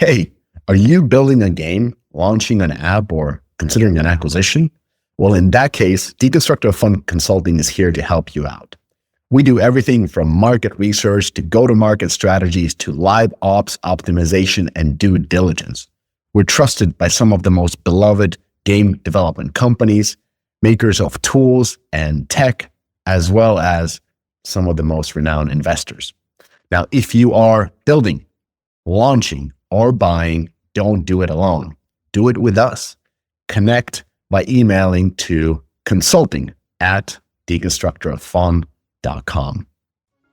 Hey, are you building a game, launching an app, or considering an acquisition? Well, in that case, Deconstructor Fund Consulting is here to help you out. We do everything from market research to go-to-market strategies to live ops optimization and due diligence. We're trusted by some of the most beloved game development companies, makers of tools and tech, as well as some of the most renowned investors. Now, if you are building, launching, or buying, don't do it alone. Do it with us. Connect by emailing to consulting@deconstructorofun.com.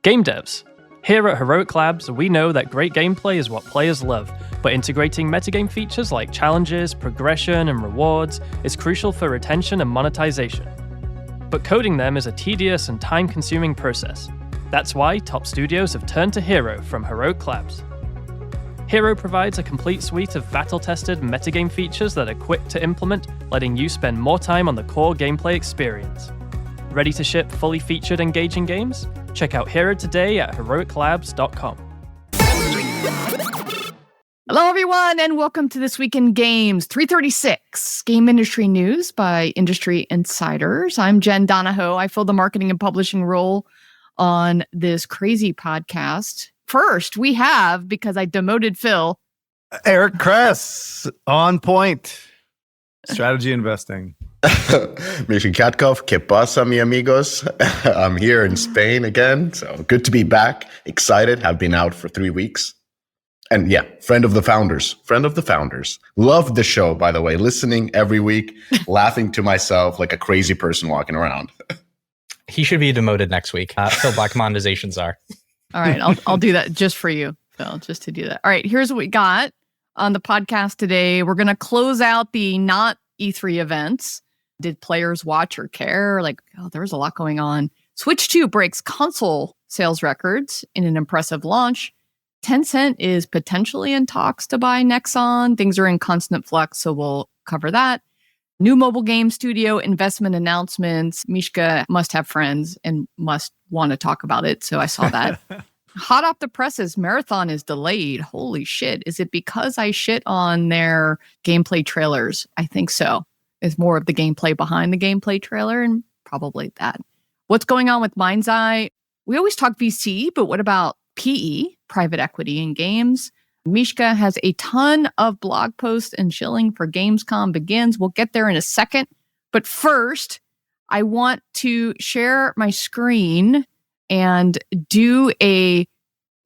Game devs. Here at Heroic Labs, we know that great gameplay is what players love, but integrating metagame features like challenges, progression, and rewards is crucial for retention and monetization. But coding them is a tedious and time-consuming process. That's why top studios have turned to Hero from Heroic Labs. Hero provides a complete suite of battle-tested metagame features that are quick to implement, letting you spend more time on the core gameplay experience. Ready to ship fully featured, engaging games? Check out Hero today at heroiclabs.com. Hello, everyone, and welcome to This Week in Games 336, game industry news by industry insiders. I'm Jen Donahoe. I fill the marketing and publishing role on this crazy podcast. First, we have, because I demoted Phil, Eric Kress, on point. Strategy investing. Misha Katkov, que pasa, mi amigos? I'm here in Spain again, so good to be back. Excited, have been out for 3 weeks. And yeah, friend of the founders. Love the show, by the way. Listening every week, laughing to myself like a crazy person walking around. He should be demoted next week. So black monetizations are. All right, I'll do that just for you, Phil, just to do that. All right, here's what we got on the podcast today. We're going to close out the not E3 events. Did players watch or care? There was a lot going on. Switch 2 breaks console sales records in an impressive launch. Tencent is potentially in talks to buy Nexon. Things are in constant flux, so we'll cover that. New mobile game studio investment announcements. Mishka must have friends and must want to talk about it, so I saw that. Hot off the presses, Marathon is delayed. Holy shit. Is it because I shit on their gameplay trailers? I think so. It's more of the gameplay behind the gameplay trailer, and probably that. What's going on with Mjaiz? We always talk VC, but what about PE, private equity in games? Mishka has a ton of blog posts and Shilling for Gamescom begins. We'll get there in a second. But first, I want to share my screen and do a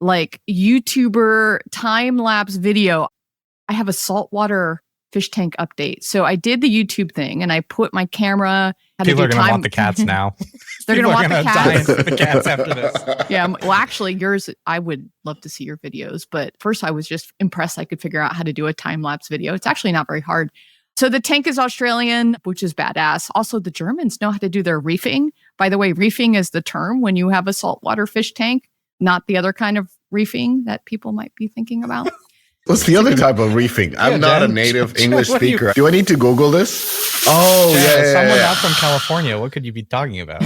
YouTuber time-lapse video. I have a saltwater fish tank update. So I did the YouTube thing and I put my camera. People are going to want the cats now. They're going to want the cats. Die the cats after this. Yeah. Well, actually, yours, I would love to see your videos. But first, I was just impressed I could figure out how to do a time-lapse video. It's actually not very hard. So the tank is Australian, which is badass. Also, the Germans know how to do their reefing. By the way, reefing is the term when you have a saltwater fish tank, not the other kind of reefing that people might be thinking about. What's the other type of reefing? I'm not a native English speaker. Do I need to Google this? Oh, yeah. Someone not from California. What could you be talking about?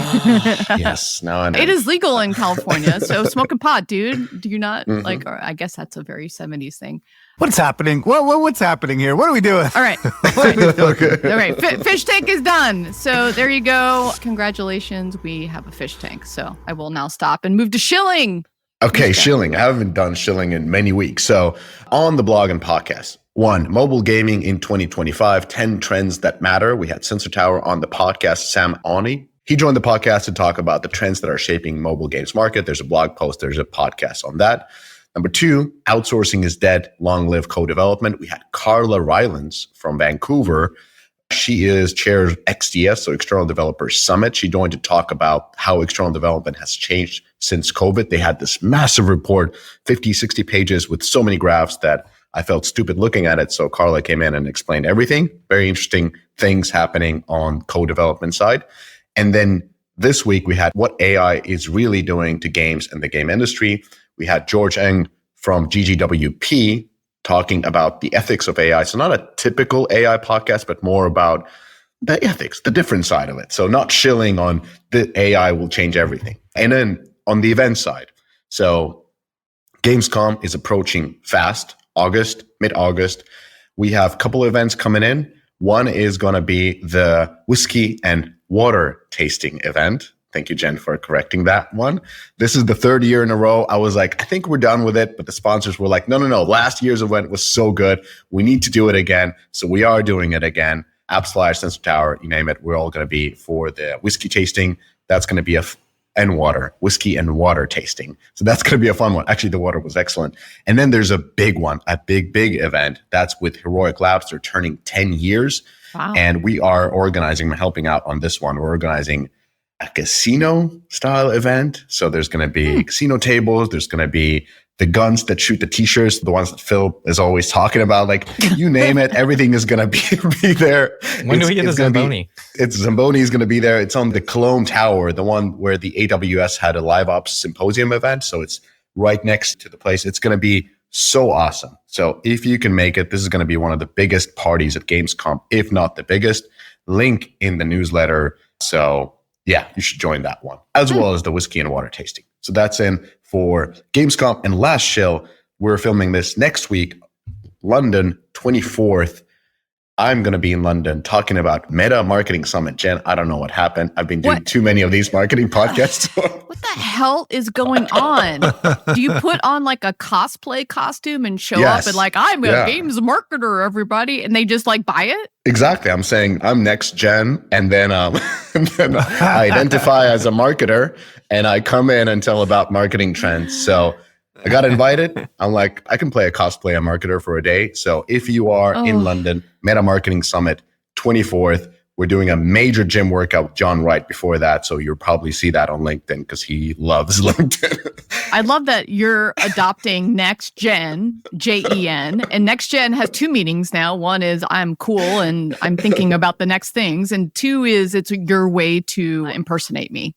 Yes, now I know. It is legal in California. So smoking pot, dude. Do you not or I guess that's a very 70s thing. What's happening? What's happening here? What are we doing? All right. Okay. All right. Fish tank is done. So there you go. Congratulations. We have a fish tank. So I will now stop and move to Shilling. Okay, Shilling. I haven't done Shilling in many weeks. So on the blog and podcast, 1, mobile gaming in 2025, 10 trends that matter. We had Sensor Tower on the podcast, Sam Oni. He joined the podcast to talk about the trends that are shaping mobile games market. There's a blog post, there's a podcast on that. Number 2, outsourcing is dead. Long live co-development. We had Carla Rylands from Vancouver. She is chair of XDS, so External Developers Summit. She joined to talk about how external development has changed since COVID. They had this massive report, 50, 60 pages with so many graphs that I felt stupid looking at it. So Carla came in and explained everything. Very interesting things happening on co-development side. And then this week we had what AI is really doing to games and the game industry. We had George Eng from GGWP talking about the ethics of AI. So not a typical AI podcast, but more about the ethics, the different side of it. So not shilling on the AI will change everything. And then on the event side, so Gamescom is approaching fast. mid-August. We have a couple of events coming in. One is going to be the whiskey and water tasting event. Thank you, Jen, for correcting that one. This is the third year in a row. I was like, I think we're done with it. But the sponsors were like, no. Last year's event was so good. We need to do it again. So we are doing it again. Appsflyer, Sensor Tower, you name it. We're all going to be for the whiskey tasting. That's going to be whiskey and water tasting. So that's going to be a fun one. Actually, the water was excellent. And then there's a big one, a big event. That's with Heroic Labs. They're turning 10 years. Wow. And we are organizing, helping out on this one. We're organizing a casino style event. So there's going to be casino tables. There's going to be the guns that shoot the t-shirts, the ones that Phil is always talking about. Like, you name it, everything is going to be there. When do we get the Zamboni? Zamboni is going to be there. It's on the Cologne Tower, the one where the AWS had a live ops symposium event. So it's right next to the place. It's going to be so awesome. So if you can make it, this is going to be one of the biggest parties at Gamescom, if not the biggest. Link in the newsletter. So yeah, you should join that one, as well as the whiskey and water tasting. So that's in for Gamescom. And last shill, we're filming this next week, London, 24th. I'm going to be in London talking about Meta Marketing Summit. Jen, I don't know what happened. I've been doing too many of these marketing podcasts. What the hell is going on? Do you put on like a cosplay costume and show up and like, I'm a games marketer, everybody, and they just like buy it? Exactly. I'm saying I'm next gen, and then I identify as a marketer, and I come in and tell about marketing trends. So I got invited. I'm like, I can play a cosplay and marketer for a day. So if you are in London, Meta Marketing Summit, 24th, we're doing a major gym workout with John Wright before that. So you'll probably see that on LinkedIn because he loves LinkedIn. I love that you're adopting Next Gen, Jen. And Next Gen has two meanings now. One is I'm cool and I'm thinking about the next things. And two is it's your way to impersonate me.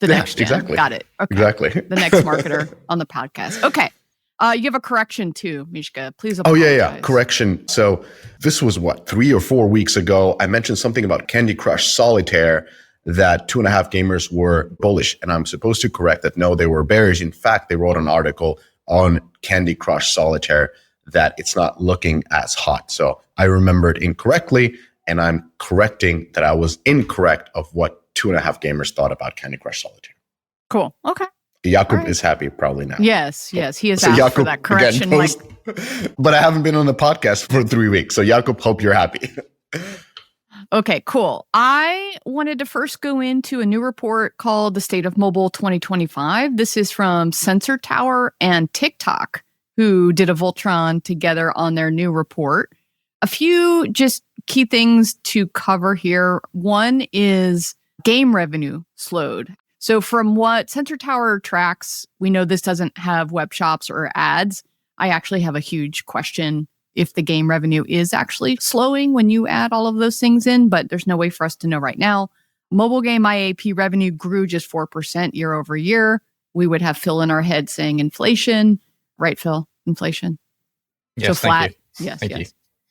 The next gen. Exactly. Got it. Okay. Exactly. The next marketer on the podcast. Okay. You have a correction too, Mishka. Please apologize. Oh, yeah. Correction. So this was 3 or 4 weeks ago. I mentioned something about Candy Crush Solitaire that 2.5 Gamers were bullish. And I'm supposed to correct that. No, they were bearish. In fact, they wrote an article on Candy Crush Solitaire that it's not looking as hot. So I remembered incorrectly, and I'm correcting that I was incorrect of what 2.5 Gamers thought about Candy Crush Solitaire. Cool. Okay. Jakub is happy probably now. Yes. He has asked for that correction. But I haven't been on the podcast for 3 weeks. So Jakub, hope you're happy. Okay, cool. I wanted to first go into a new report called The State of Mobile 2025. This is from Sensor Tower and TikTok, who did a Voltron together on their new report. A few just key things to cover here. One is game revenue slowed. So from what Sensor Tower tracks, we know this doesn't have web shops or ads. I actually have a huge question if the game revenue is actually slowing when you add all of those things in, but there's no way for us to know right now. Mobile game IAP revenue grew just 4% year over year. We would have Phil in our head saying inflation. Right, Phil? Inflation. Yes, so flat. Thank you.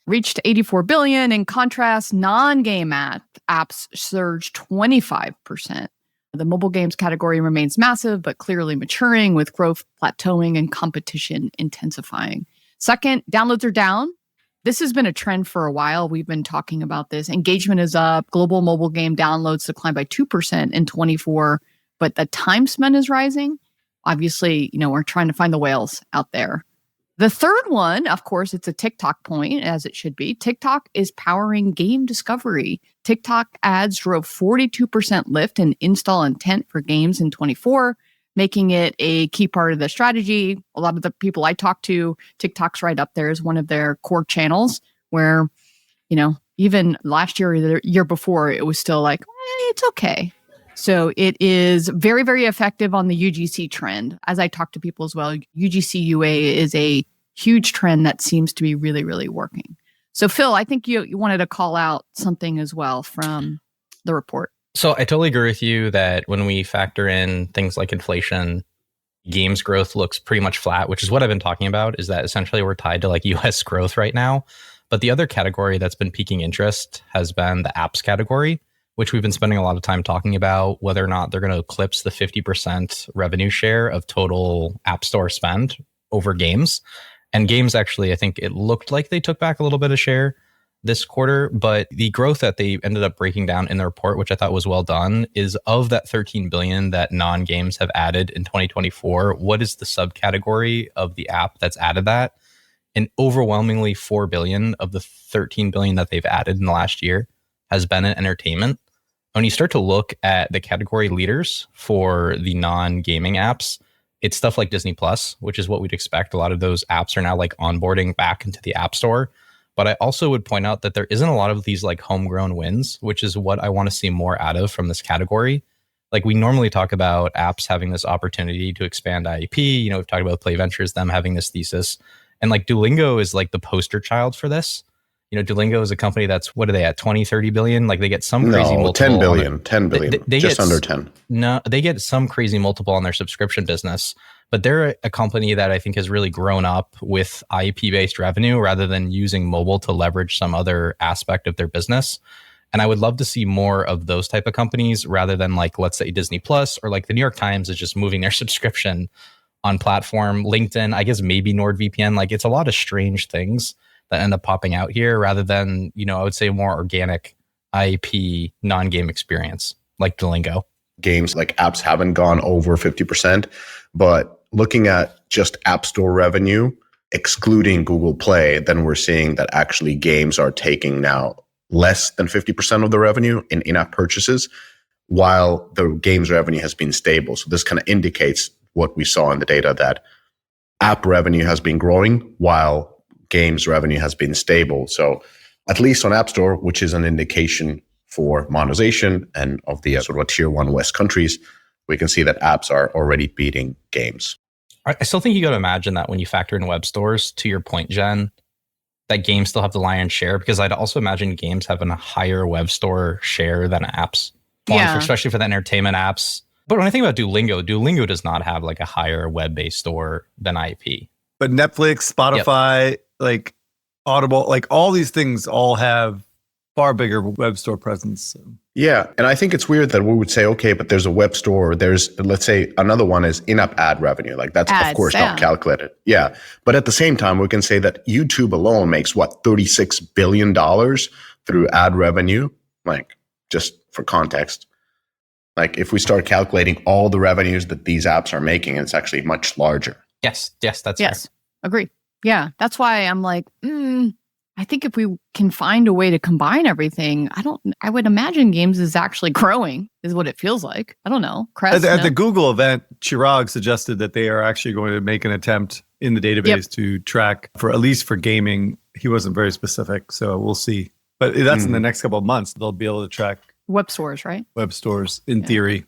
Reached 84 billion. In contrast, non-game apps surged 25%. The mobile games category remains massive, but clearly maturing, with growth plateauing and competition intensifying. Second, downloads are down. This has been a trend for a while. We've been talking about this. Engagement is up. Global mobile game downloads declined by 2% in 24, but the time spent is rising. Obviously, we're trying to find the whales out there. The third one, of course, it's a TikTok point, as it should be. TikTok is powering game discovery. TikTok ads drove 42% lift in install intent for games in 24, making it a key part of the strategy. A lot of the people I talk to, TikTok's right up there as one of their core channels where, even last year or the year before, it was still like, it's okay. So it is very, very effective on the UGC trend. As I talk to people as well, UGC UA is a huge trend that seems to be really, really working. So Phil, I think you wanted to call out something as well from the report. So I totally agree with you that when we factor in things like inflation, games growth looks pretty much flat, which is what I've been talking about, is that essentially we're tied to like US growth right now. But the other category that's been piquing interest has been the apps category, which we've been spending a lot of time talking about, whether or not they're going to eclipse the 50% revenue share of total app store spend over games. And games actually, I think it looked like they took back a little bit of share this quarter, but the growth that they ended up breaking down in the report, which I thought was well done, is of that 13 billion that non-games have added in 2024, what is the subcategory of the app that's added that? And overwhelmingly 4 billion of the 13 billion that they've added in the last year has been in entertainment. When you start to look at the category leaders for the non-gaming apps, it's stuff like Disney Plus, which is what we'd expect. A lot of those apps are now like onboarding back into the App Store. But I also would point out that there isn't a lot of these like homegrown wins, which is what I want to see more out of from this category. Like we normally talk about apps having this opportunity to expand IP. We've talked about Play Ventures, them having this thesis. And like Duolingo is like the poster child for this. Duolingo is a company that's, what are they at, 20, 30 billion? Like they get some crazy multiple. 10 billion, 10 billion, they just under 10. No, they get some crazy multiple on their subscription business. But they're a company that I think has really grown up with IP-based revenue rather than using mobile to leverage some other aspect of their business. And I would love to see more of those type of companies rather than like, let's say Disney Plus or like the New York Times is just moving their subscription on platform. LinkedIn, I guess maybe NordVPN. Like it's a lot of strange things that end up popping out here rather than, I would say more organic IP non-game experience like Duolingo. Games like apps haven't gone over 50%, but looking at just App Store revenue, excluding Google Play, then we're seeing that actually games are taking now less than 50% of the revenue in in-app purchases, while the games revenue has been stable. So this kind of indicates what we saw in the data, that app revenue has been growing while games revenue has been stable. So at least on App Store, which is an indication for monetization and of the sort of tier 1 West countries, we can see that apps are already beating games. I still think you got to imagine that when you factor in web stores, to your point, Jen, that games still have the lion's share, because I'd also imagine games have a higher web store share than apps, especially for the entertainment apps. But when I think about Duolingo does not have like a higher web-based store than IP. But Netflix, Spotify, like Audible, like all these things all have far bigger web store presence. Yeah. And I think it's weird that we would say, okay, but there's a web store. There's, let's say another one is in-app ad revenue. Like that's of course not calculated. Yeah. But at the same time, we can say that YouTube alone makes $36 billion through ad revenue. Like just for context, like if we start calculating all the revenues that these apps are making, it's actually much larger. Yes, that's fair. Agree. Yeah. That's why I'm like, I think if we can find a way to combine everything, I would imagine games is actually growing, is what it feels like. I don't know. At the Google event, Chirag suggested that they are actually going to make an attempt in the database to track, for at least for gaming. He wasn't very specific, so we'll see. But that's in the next couple of months. They'll be able to track web stores, right? Web stores, in theory.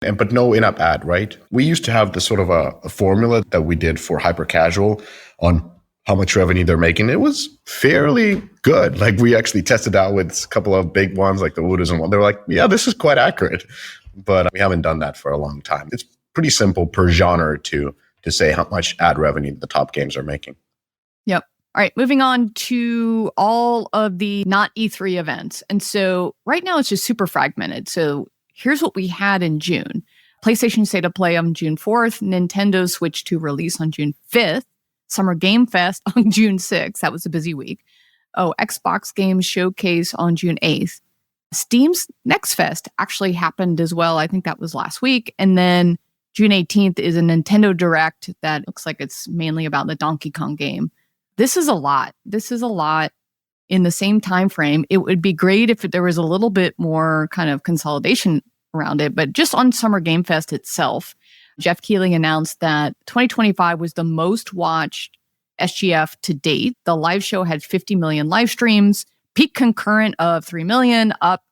But no in-app ad, right? We used to have this sort of a formula that we did for hyper casual on how much revenue they're making. It was fairly good. Like we actually tested out with a couple of big ones like the Wooders and one. They're like, yeah, this is quite accurate. But we haven't done that for a long time. It's pretty simple per genre to say how much ad revenue the top games are making. Yep. All right, moving on to all of the not E3 events. And so right now it's just super fragmented. So here's what we had in June. PlayStation State of Play on June 4th, Nintendo Switch 2 release on June 5th, Summer Game Fest on June 6th. That was a busy week. Xbox Games Showcase on June 8th. Steam's Next Fest actually happened as well. I think that was last week. And then June 18th is a Nintendo Direct that looks like it's mainly about the Donkey Kong game. This is a lot. In the same time frame. It would be great if there was a little bit more kind of consolidation around it. But just on Summer Game Fest itself, Jeff Keighley announced that 2025 was the most watched SGF to date. The live show had 50 million live streams, peak concurrent of 3 million, up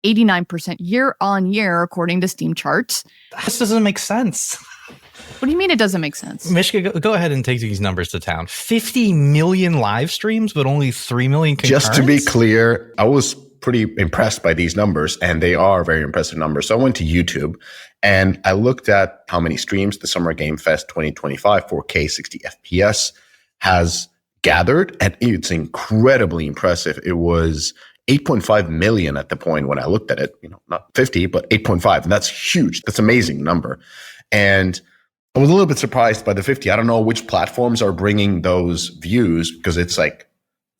89% year on year, according to Steam charts. This doesn't make sense. What do you mean it doesn't make sense? Mishka, go ahead and take these numbers to town. 50 million live streams, but only 3 million concurrents? Just to be clear, I was pretty impressed by these numbers, and they are very impressive numbers. So I went to YouTube, and I looked at how many streams the Summer Game Fest 2025 4K 60 FPS has gathered, and it's incredibly impressive. It was 8.5 million at the point when I looked at it, not 50, but 8.5. And that's huge. That's an amazing number. And I was a little bit surprised by the 50. I don't know which platforms are bringing those views because it's like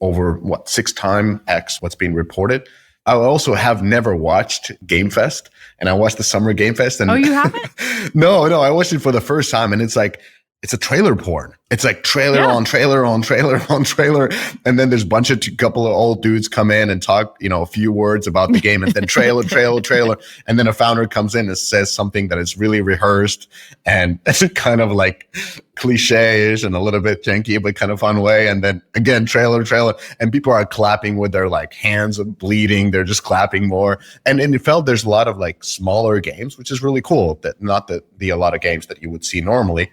over 6 times X what's being reported. I also have never watched Game Fest, and I watched the Summer Game Fest. And you haven't? No, I watched it for the first time, and it's like, it's a trailer porn. It's like trailer on trailer on trailer on trailer. And then there's a couple of old dudes come in and talk, a few words about the game, and then trailer. And then a founder comes in and says something that is really rehearsed. And it's kind of like cliche-ish and a little bit janky, but kind of fun way. And then again, trailer. And people are clapping with their like hands bleeding. They're just clapping more. And it felt there's a lot of like smaller games, which is really cool. That not a lot of games that you would see normally.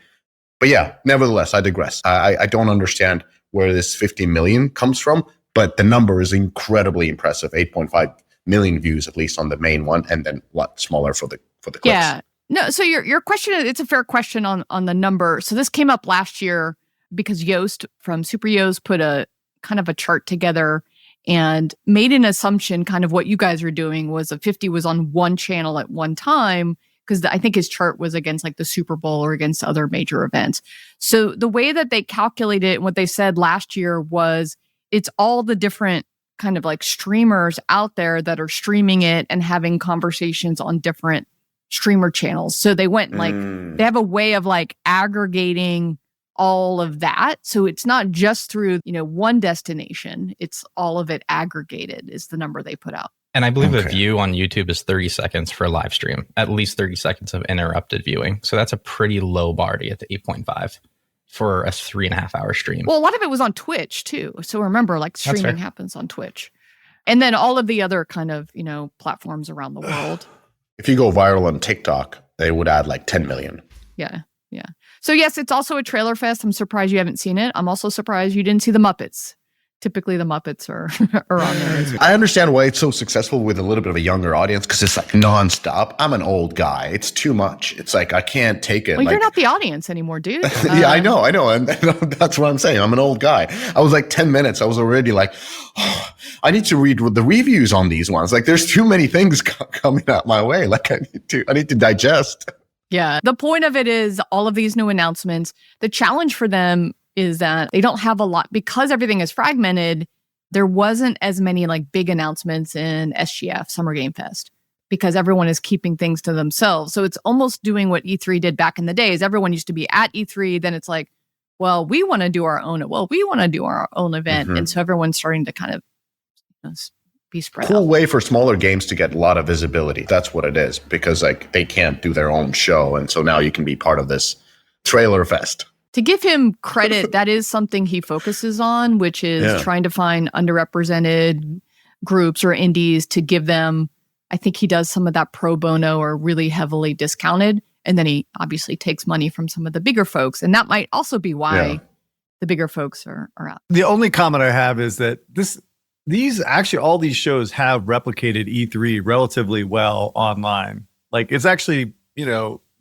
But yeah, nevertheless, I digress. I don't understand where this 50 million comes from, but the number is incredibly impressive. 8.5 million views, at least on the main one, and then smaller for the clips. Yeah. No, so your question, it's a fair question on the number. So this came up last year because Yoast from Super Yoast put a kind of a chart together and made an assumption, kind of what you guys are doing was a 50 was on one channel at one time, because I think his chart was against like the Super Bowl or against other major events. So the way that they calculated it, what they said last year was it's all the different kind of like streamers out there that are streaming it and having conversations on different streamer channels. So they went like, they have a way of like aggregating all of that. So it's not just through, one destination. It's all of it aggregated is the number they put out. And I believe a view on YouTube is 30 seconds for a live stream, at least 30 seconds of interrupted viewing. So that's a pretty low bar to get to 8.5 for a 3.5 hour stream. Well, a lot of it was on Twitch too. So remember, like streaming happens on Twitch. And then all of the other kind of, platforms around the world. If you go viral on TikTok, they would add like 10 million. Yeah. So yes, it's also a trailer fest. I'm surprised you haven't seen it. I'm also surprised you didn't see the Muppets. Typically, the Muppets are on there as well. I understand why it's so successful with a little bit of a younger audience because it's like nonstop. I'm an old guy. It's too much. It's like I can't take it. Well, you're not the audience anymore, dude. Yeah, I know. And that's what I'm saying. I'm an old guy. I was like 10 minutes. I was already like, I need to read the reviews on these ones. Like there's too many things coming out my way. Like I need to digest. Yeah. The point of it is all of these new announcements. The challenge for them is that they don't have a lot because everything is fragmented. There wasn't as many like big announcements in SGF Summer Game Fest because everyone is keeping things to themselves. So it's almost doing what E3 did back in the days. Everyone used to be at E3. Then it's like, well, we want to do our own. Well, we want to do our own event. And so everyone's starting to kind of be spread out. Cool way for smaller games to get a lot of visibility. That's what it is because like they can't do their own show. And so now you can be part of this trailer fest. To give him credit, that is something he focuses on, which is trying to find underrepresented groups or indies to give them. I think he does some of that pro bono or really heavily discounted. And then he obviously takes money from some of the bigger folks. And that might also be why the bigger folks are out. The only comment I have is that all these shows have replicated E3 relatively well online. Like it's actually,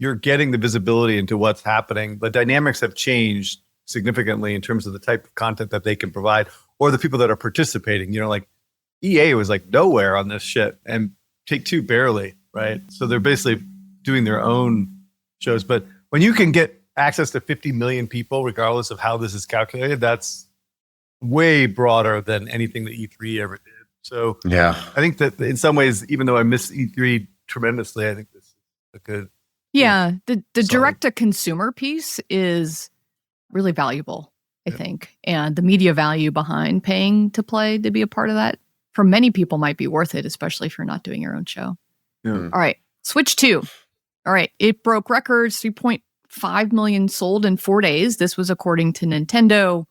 you're getting the visibility into what's happening. The dynamics have changed significantly in terms of the type of content that they can provide or the people that are participating. Like EA was like nowhere on this shit and Take-Two barely, right? So they're basically doing their own shows. But when you can get access to 50 million people, regardless of how this is calculated, that's way broader than anything that E3 ever did. So I think that in some ways, even though I miss E3 tremendously, I think this is a good... Yeah, the direct-to-consumer piece is really valuable, I think. And the media value behind paying to play to be a part of that, for many people might be worth it, especially if you're not doing your own show. All right, Switch 2. All right, it broke records, 3.5 million sold in 4 days. This was according to Nintendo.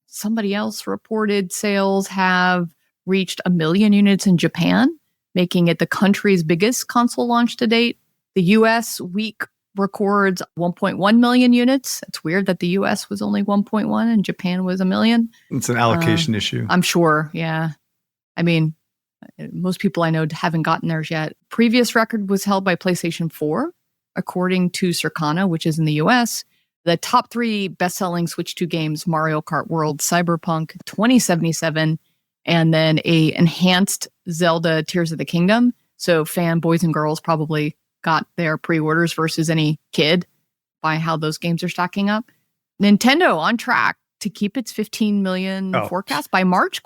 Somebody else reported sales have reached 1 million units in Japan, making it the country's biggest console launch to date. The US week records 1.1 million units. It's weird that the US was only 1.1 and Japan was 1 million. It's an allocation issue. I'm sure. Yeah. I mean, most people I know haven't gotten theirs yet. Previous record was held by PlayStation 4, according to Circana, which is in the US. The top 3 best-selling Switch 2 games, Mario Kart World, Cyberpunk 2077, and then a enhanced Zelda Tears of the Kingdom. So fanboys and girls probably got their pre-orders versus any kid by how those games are stacking up. Nintendo on track to keep its 15 million forecast by March, ?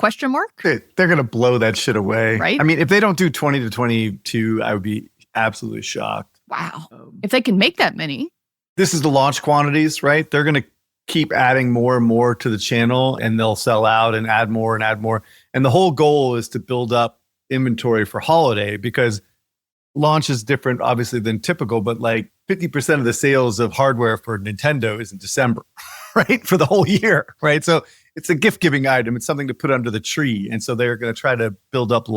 They're going to blow that shit away. Right? I mean, if they don't do 20 to 22, I would be absolutely shocked. Wow. If they can make that many. This is the launch quantities, right? They're going to keep adding more and more to the channel, and they'll sell out and add more and add more. And the whole goal is to build up inventory for holiday, because launch is different, obviously, than typical, but like 50% of the sales of hardware for Nintendo is in December, right? For the whole year, right? So it's a gift-giving item. It's something to put under the tree. And so they're going to try to build up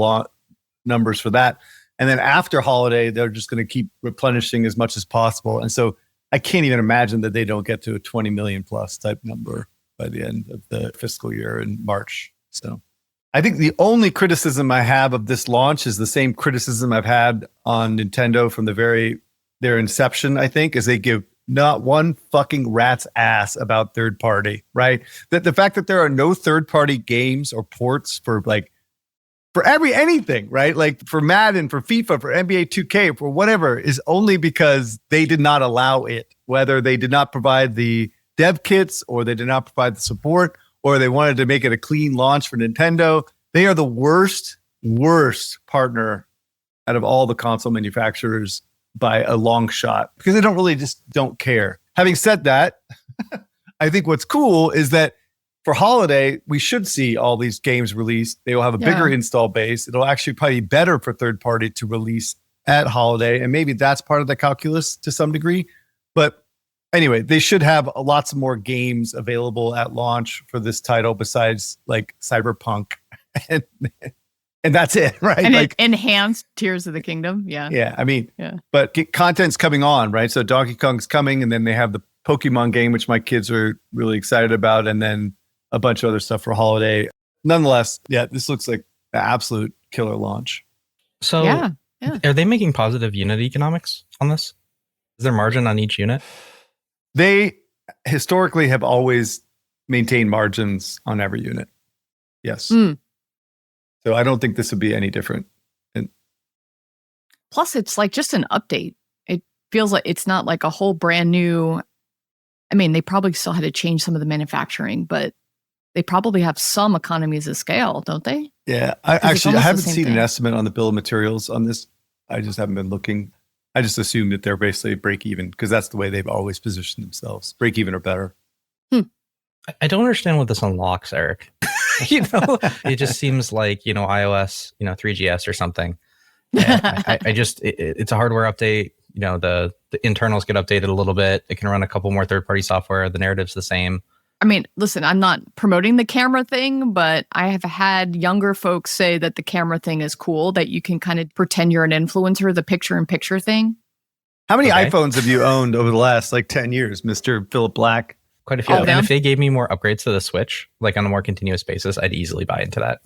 numbers for that. And then after holiday, they're just going to keep replenishing as much as possible. And so I can't even imagine that they don't get to a 20 million plus type number by the end of the fiscal year in March. So I think the only criticism I have of this launch is the same criticism I've had on Nintendo from their inception, I think, is they give not one fucking rat's ass about third party, right? That the fact that there are no third party games or ports for anything, right? Like for Madden, for FIFA, for NBA 2K, for whatever, is only because they did not allow it, whether they did not provide the dev kits or they did not provide the support, or they wanted to make it a clean launch for Nintendo. They are the worst partner out of all the console manufacturers by a long shot, because they don't care. Having said that, I think what's cool is that for holiday, we should see all these games released. They will have a bigger install base. It'll actually probably be better for third party to release at holiday. And maybe that's part of the calculus to some degree. But anyway, they should have lots more games available at launch for this title besides like Cyberpunk. And that's it, right? And like enhanced Tears of the Kingdom. Yeah. Yeah. I mean, but content's coming on, right? So Donkey Kong's coming, and then they have the Pokemon game, which my kids are really excited about. And then a bunch of other stuff for holiday. Nonetheless, this looks like an absolute killer launch. So are they making positive unit economics on this? Is there margin on each unit? They historically have always maintained margins on every unit. Yes. So I don't think this would be any different. Plus, it's like just an update. It feels like it's not like a whole brand new. I mean, they probably still had to change some of the manufacturing, but they probably have some economies of scale, don't they? Yeah. I haven't seen an estimate on the bill of materials on this. I just haven't been looking. I just assume that they're basically break even, because that's the way they've always positioned themselves. Break even or better. I don't understand what this unlocks, Eric. It just seems like, iOS, 3GS or something. It's a hardware update. The internals get updated a little bit. It can run a couple more third-party software. The narrative's the same. I mean, listen, I'm not promoting the camera thing, but I have had younger folks say that the camera thing is cool, that you can kind of pretend you're an influencer, the picture-in-picture thing. How many iPhones have you owned over the last 10 years, Mr. Philip Black? Quite a few. And if they gave me more upgrades to the Switch, on a more continuous basis, I'd easily buy into that.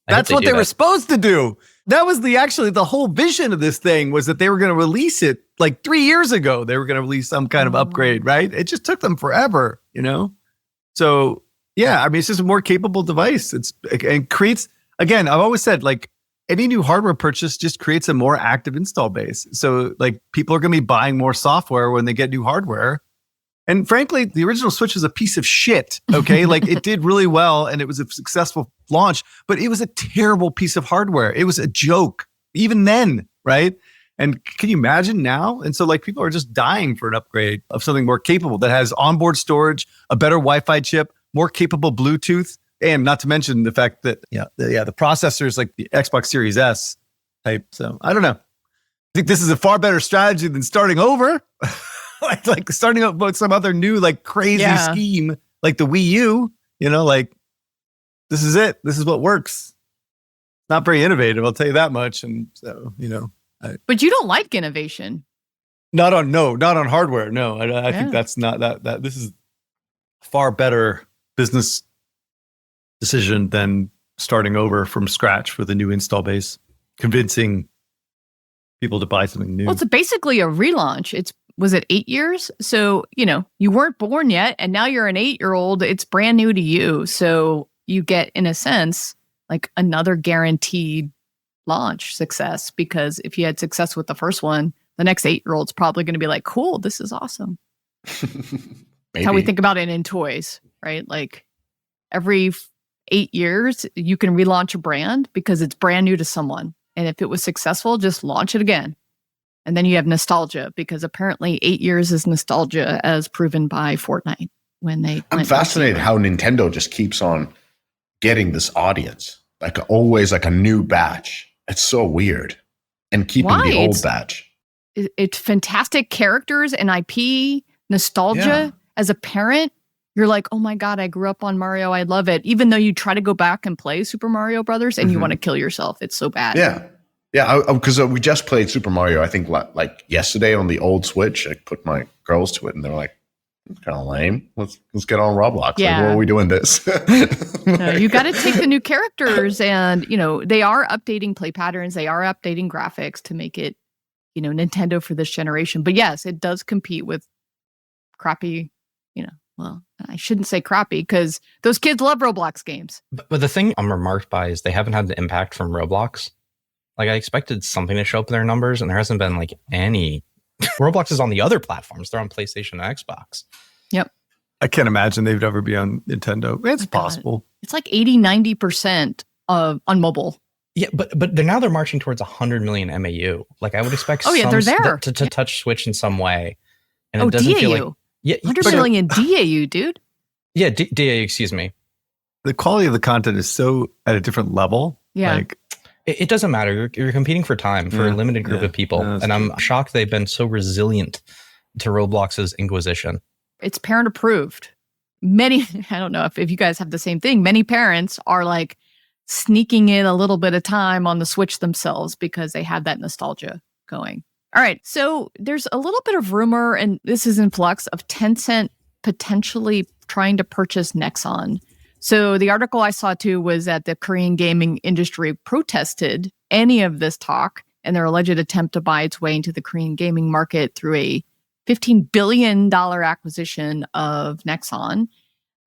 That's what they were supposed to do. That was the whole vision of this thing, was that they were going to release it 3 years ago. They were going to release some kind of upgrade, right? It just took them forever, So yeah, I mean, it's just a more capable device. It creates, again, I've always said, any new hardware purchase just creates a more active install base. So people are going to be buying more software when they get new hardware. And frankly, the original Switch was a piece of shit. Okay. It did really well and it was a successful launch, but it was a terrible piece of hardware. It was a joke even then. Right. And can you imagine now? And so people are just dying for an upgrade of something more capable that has onboard storage, a better Wi-Fi chip, more capable Bluetooth, and not to mention the fact that the processor is like the Xbox Series S type. So I don't know. I think this is a far better strategy than starting over, like starting up with some other new crazy scheme like the Wii U. This is it. This is what works. Not very innovative, I'll tell you that much. And so but you don't like innovation. Not on hardware. No, I think that's not that. This is a far better business decision than starting over from scratch with a new install base, convincing people to buy something new. Well, it's basically a relaunch. Was it 8 years? So, you weren't born yet and now you're an 8-year-old. It's brand new to you. So you get, in a sense, another guaranteed launch success, because if you had success with the first one, the next 8-year-old's probably going to be like, cool, this is awesome. That's how we think about it in toys, right? Like every 8 years, you can relaunch a brand because it's brand new to someone. And if it was successful, just launch it again. And then you have nostalgia because apparently 8 years is nostalgia as proven by Fortnite when they. I'm fascinated how Nintendo just keeps on getting this audience, like always like a new batch. It's so weird. And keeping the old batch. It's fantastic characters and IP, nostalgia. Yeah. As a parent, you're like, oh my God, I grew up on Mario. I love it. Even though you try to go back and play Super Mario Brothers and you want to kill yourself. It's so bad. Yeah. Yeah, because we just played Super Mario, I think, like yesterday on the old Switch. I put my girls to it, and they're like, "It's kind of lame. Let's get on Roblox. Yeah. Like, what are we doing this?" No, you got to take the new characters, and they are updating play patterns. They are updating graphics to make it, Nintendo for this generation. But yes, it does compete with crappy. Well, I shouldn't say crappy because those kids love Roblox games. But the thing I'm remarked by is they haven't had the impact from Roblox. Like I expected something to show up in their numbers, and there hasn't been like any. Roblox is on the other platforms. They're on PlayStation and Xbox. Yep. I can't imagine they'd ever be on Nintendo. It's possible. It's like 80-90% on mobile. Yeah, but they're marching towards 100 million MAU. Like I would expect they're there. to touch Switch in some way. And it doesn't DAU. Feel like 100 million DAU, dude. Yeah, DAU, excuse me. The quality of the content is so at a different level. Yeah. Like, it doesn't matter. You're competing for time for a limited group of people. And I'm shocked they've been so resilient to Roblox's Inquisition. It's parent approved. Many, I don't know if you guys have the same thing. Many parents are like sneaking in a little bit of time on the Switch themselves because they have that nostalgia going. All right. So there's a little bit of rumor, and this is in flux, of Tencent potentially trying to purchase Nexon. So the article I saw too was that the Korean gaming industry protested any of this talk and their alleged attempt to buy its way into the Korean gaming market through a $15 billion acquisition of Nexon.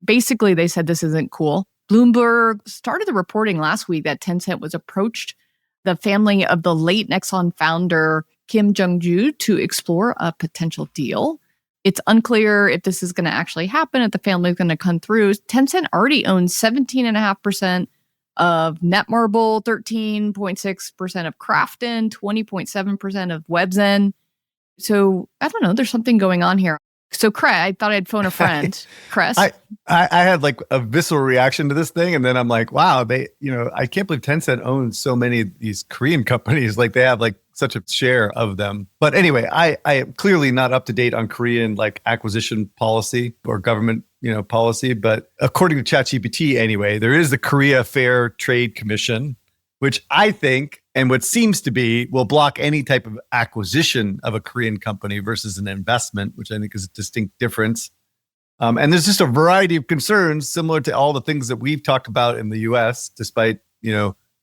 Basically, they said this isn't cool. Bloomberg started the reporting last week that Tencent was approached the family of the late Nexon founder Kim Jong-ju to explore a potential deal. It's unclear if this is going to actually happen, if the family is going to come through. Tencent already owns 17.5% of Netmarble, 13.6% of Krafton, 20.7% of Webzen. So I don't know. There's something going on here. So Craig, I thought I'd phone a friend. Chris, I had like a visceral reaction to this thing, and then I'm like, wow, I can't believe Tencent owns so many of these Korean companies. Like they have like such a share of them. But anyway, I am clearly not up to date on Korean like acquisition policy or government policy. But according to ChatGPT, anyway, there is the Korea Fair Trade Commission, which I think, and what seems to be, will block any type of acquisition of a Korean company versus an investment, which I think is a distinct difference. And there's just a variety of concerns similar to all the things that we've talked about in the US, despite,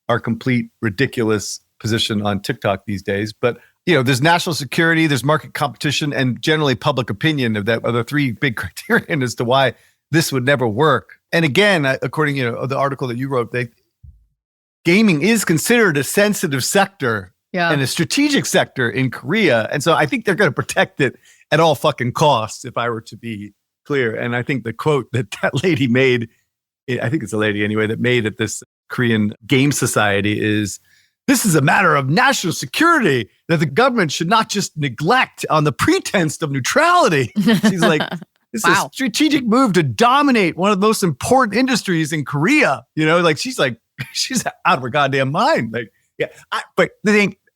our complete ridiculous position on TikTok these days. But, there's national security, there's market competition, and generally public opinion are the three big criterion as to why this would never work. And again, according to the article that you wrote, gaming is considered a sensitive sector and a strategic sector in Korea. And so I think they're going to protect it at all fucking costs, if I were to be clear. And I think the quote that lady made, I think it's a lady anyway, that made at this Korean Game Society is, "This is a matter of national security that the government should not just neglect on the pretense of neutrality." She's like, this is a strategic move to dominate one of the most important industries in Korea. She's out of her goddamn mind. But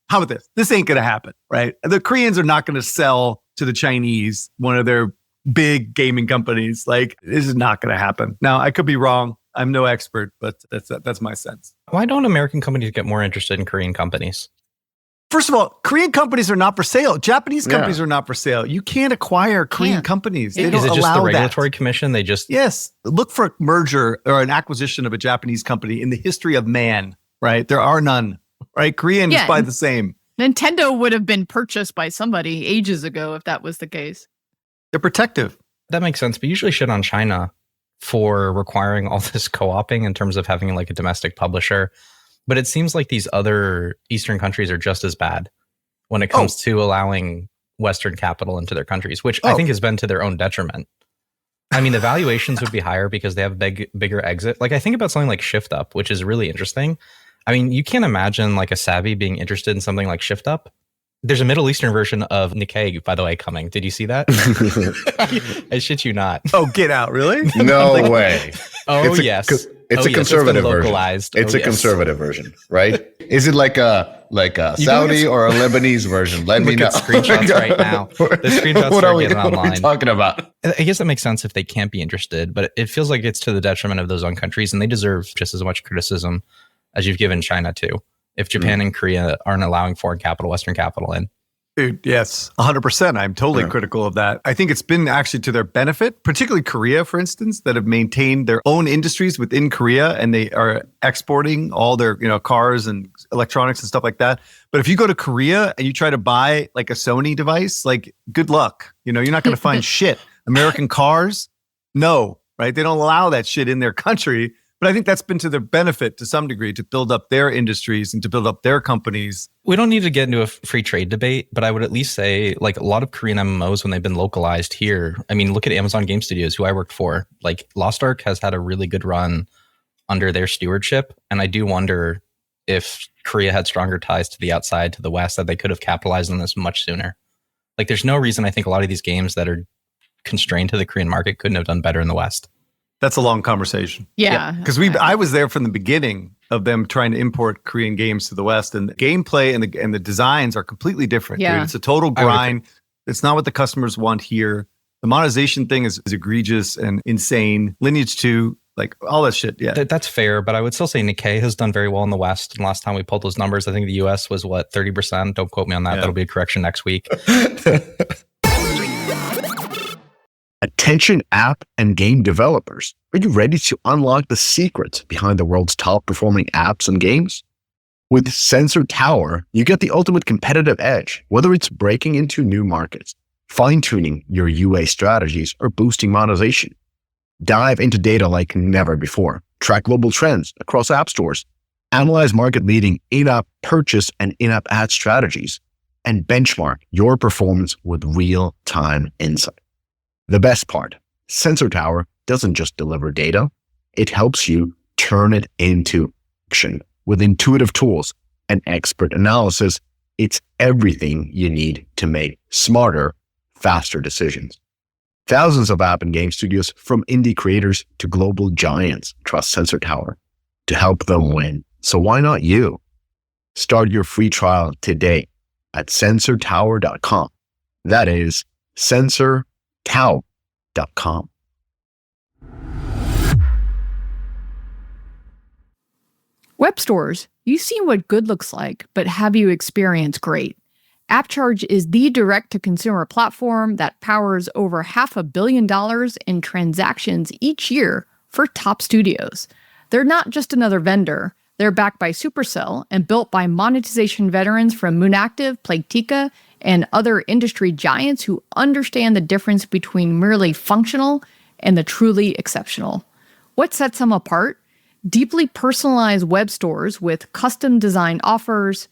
how about this? This ain't going to happen, right? The Koreans are not going to sell to the Chinese, one of their big gaming companies. Like, this is not going to happen. Now, I could be wrong. I'm no expert, but that's my sense. Why don't American companies get more interested in Korean companies? First of all, Korean companies are not for sale. Japanese companies are not for sale. You can't acquire Korean companies. They don't allow that. Is it just the regulatory commission? Yes. Look for a merger or an acquisition of a Japanese company in the history of man, right? There are none, right? Korean is by the same. Nintendo would have been purchased by somebody ages ago if that was the case. They're protective. That makes sense. But usually shit on China for requiring all this co-oping in terms of having like a domestic publisher. But it seems like these other Eastern countries are just as bad when it comes to allowing Western capital into their countries, which I think has been to their own detriment. I mean, the valuations would be higher because they have bigger exit. Like I think about something like Shift Up, which is really interesting. I mean, you can't imagine like a Savvy being interested in something like Shift Up. There's a Middle Eastern version of Nikkei, by the way, coming. Did you see that? I shit you not. Oh, get out. Really? No way. Yes. It's a conservative version. Localized. It's a conservative version, right? Is it like a Saudi or a Lebanese version? Let me know. Screenshots right now. The screenshots are getting online. What are we talking about? I guess that makes sense if they can't be interested, but it feels like it's to the detriment of those own countries, and they deserve just as much criticism as you've given China too. If Japan and Korea aren't allowing foreign capital, Western capital in. Dude, yes, 100%. I'm totally critical of that. I think it's been actually to their benefit, particularly Korea, for instance, that have maintained their own industries within Korea, and they are exporting all their, cars and electronics and stuff like that. But if you go to Korea and you try to buy like a Sony device, like good luck. You're not going to find shit. American cars, no, right? They don't allow that shit in their country. But I think that's been to their benefit to some degree to build up their industries and to build up their companies. We don't need to get into a free trade debate, but I would at least say like a lot of Korean MMOs when they've been localized here. I mean, look at Amazon Game Studios, who I worked for. Like Lost Ark has had a really good run under their stewardship. And I do wonder if Korea had stronger ties to the outside, to the West, that they could have capitalized on this much sooner. Like there's no reason I think a lot of these games that are constrained to the Korean market couldn't have done better in the West. That's a long conversation. Yeah. Because I was there from the beginning of them trying to import Korean games to the West, and the gameplay and the designs are completely different. Yeah. Dude. It's a total grind. It's not what the customers want here. The monetization thing is egregious and insane. Lineage 2, like all that shit. Yeah. That's fair, but I would still say Nikkei has done very well in the West. And last time we pulled those numbers, I think the US was 30%. Don't quote me on that. Yeah. That'll be a correction next week. Attention app and game developers. Are you ready to unlock the secrets behind the world's top performing apps and games? With Sensor Tower, you get the ultimate competitive edge, whether it's breaking into new markets, fine-tuning your UA strategies, or boosting monetization. Dive into data like never before. Track global trends across app stores. Analyze market-leading in-app purchase and in-app ad strategies, and benchmark your performance with real-time insight. The best part, Sensor Tower doesn't just deliver data, it helps you turn it into action. With intuitive tools and expert analysis, it's everything you need to make smarter, faster decisions. Thousands of app and game studios, from indie creators to global giants, trust Sensor Tower to help them win. So why not you? Start your free trial today at sensortower.com. That is sensortower.com. Web stores. You've seen what good looks like, but have you experienced great? AppCharge is the direct-to-consumer platform that powers over $500 million in transactions each year for top studios. They're not just another vendor. They're backed by Supercell and built by monetization veterans from Moonactive, Playtika, and other industry giants who understand the difference between merely functional and the truly exceptional. What sets them apart? Deeply personalized web stores with custom-designed offers,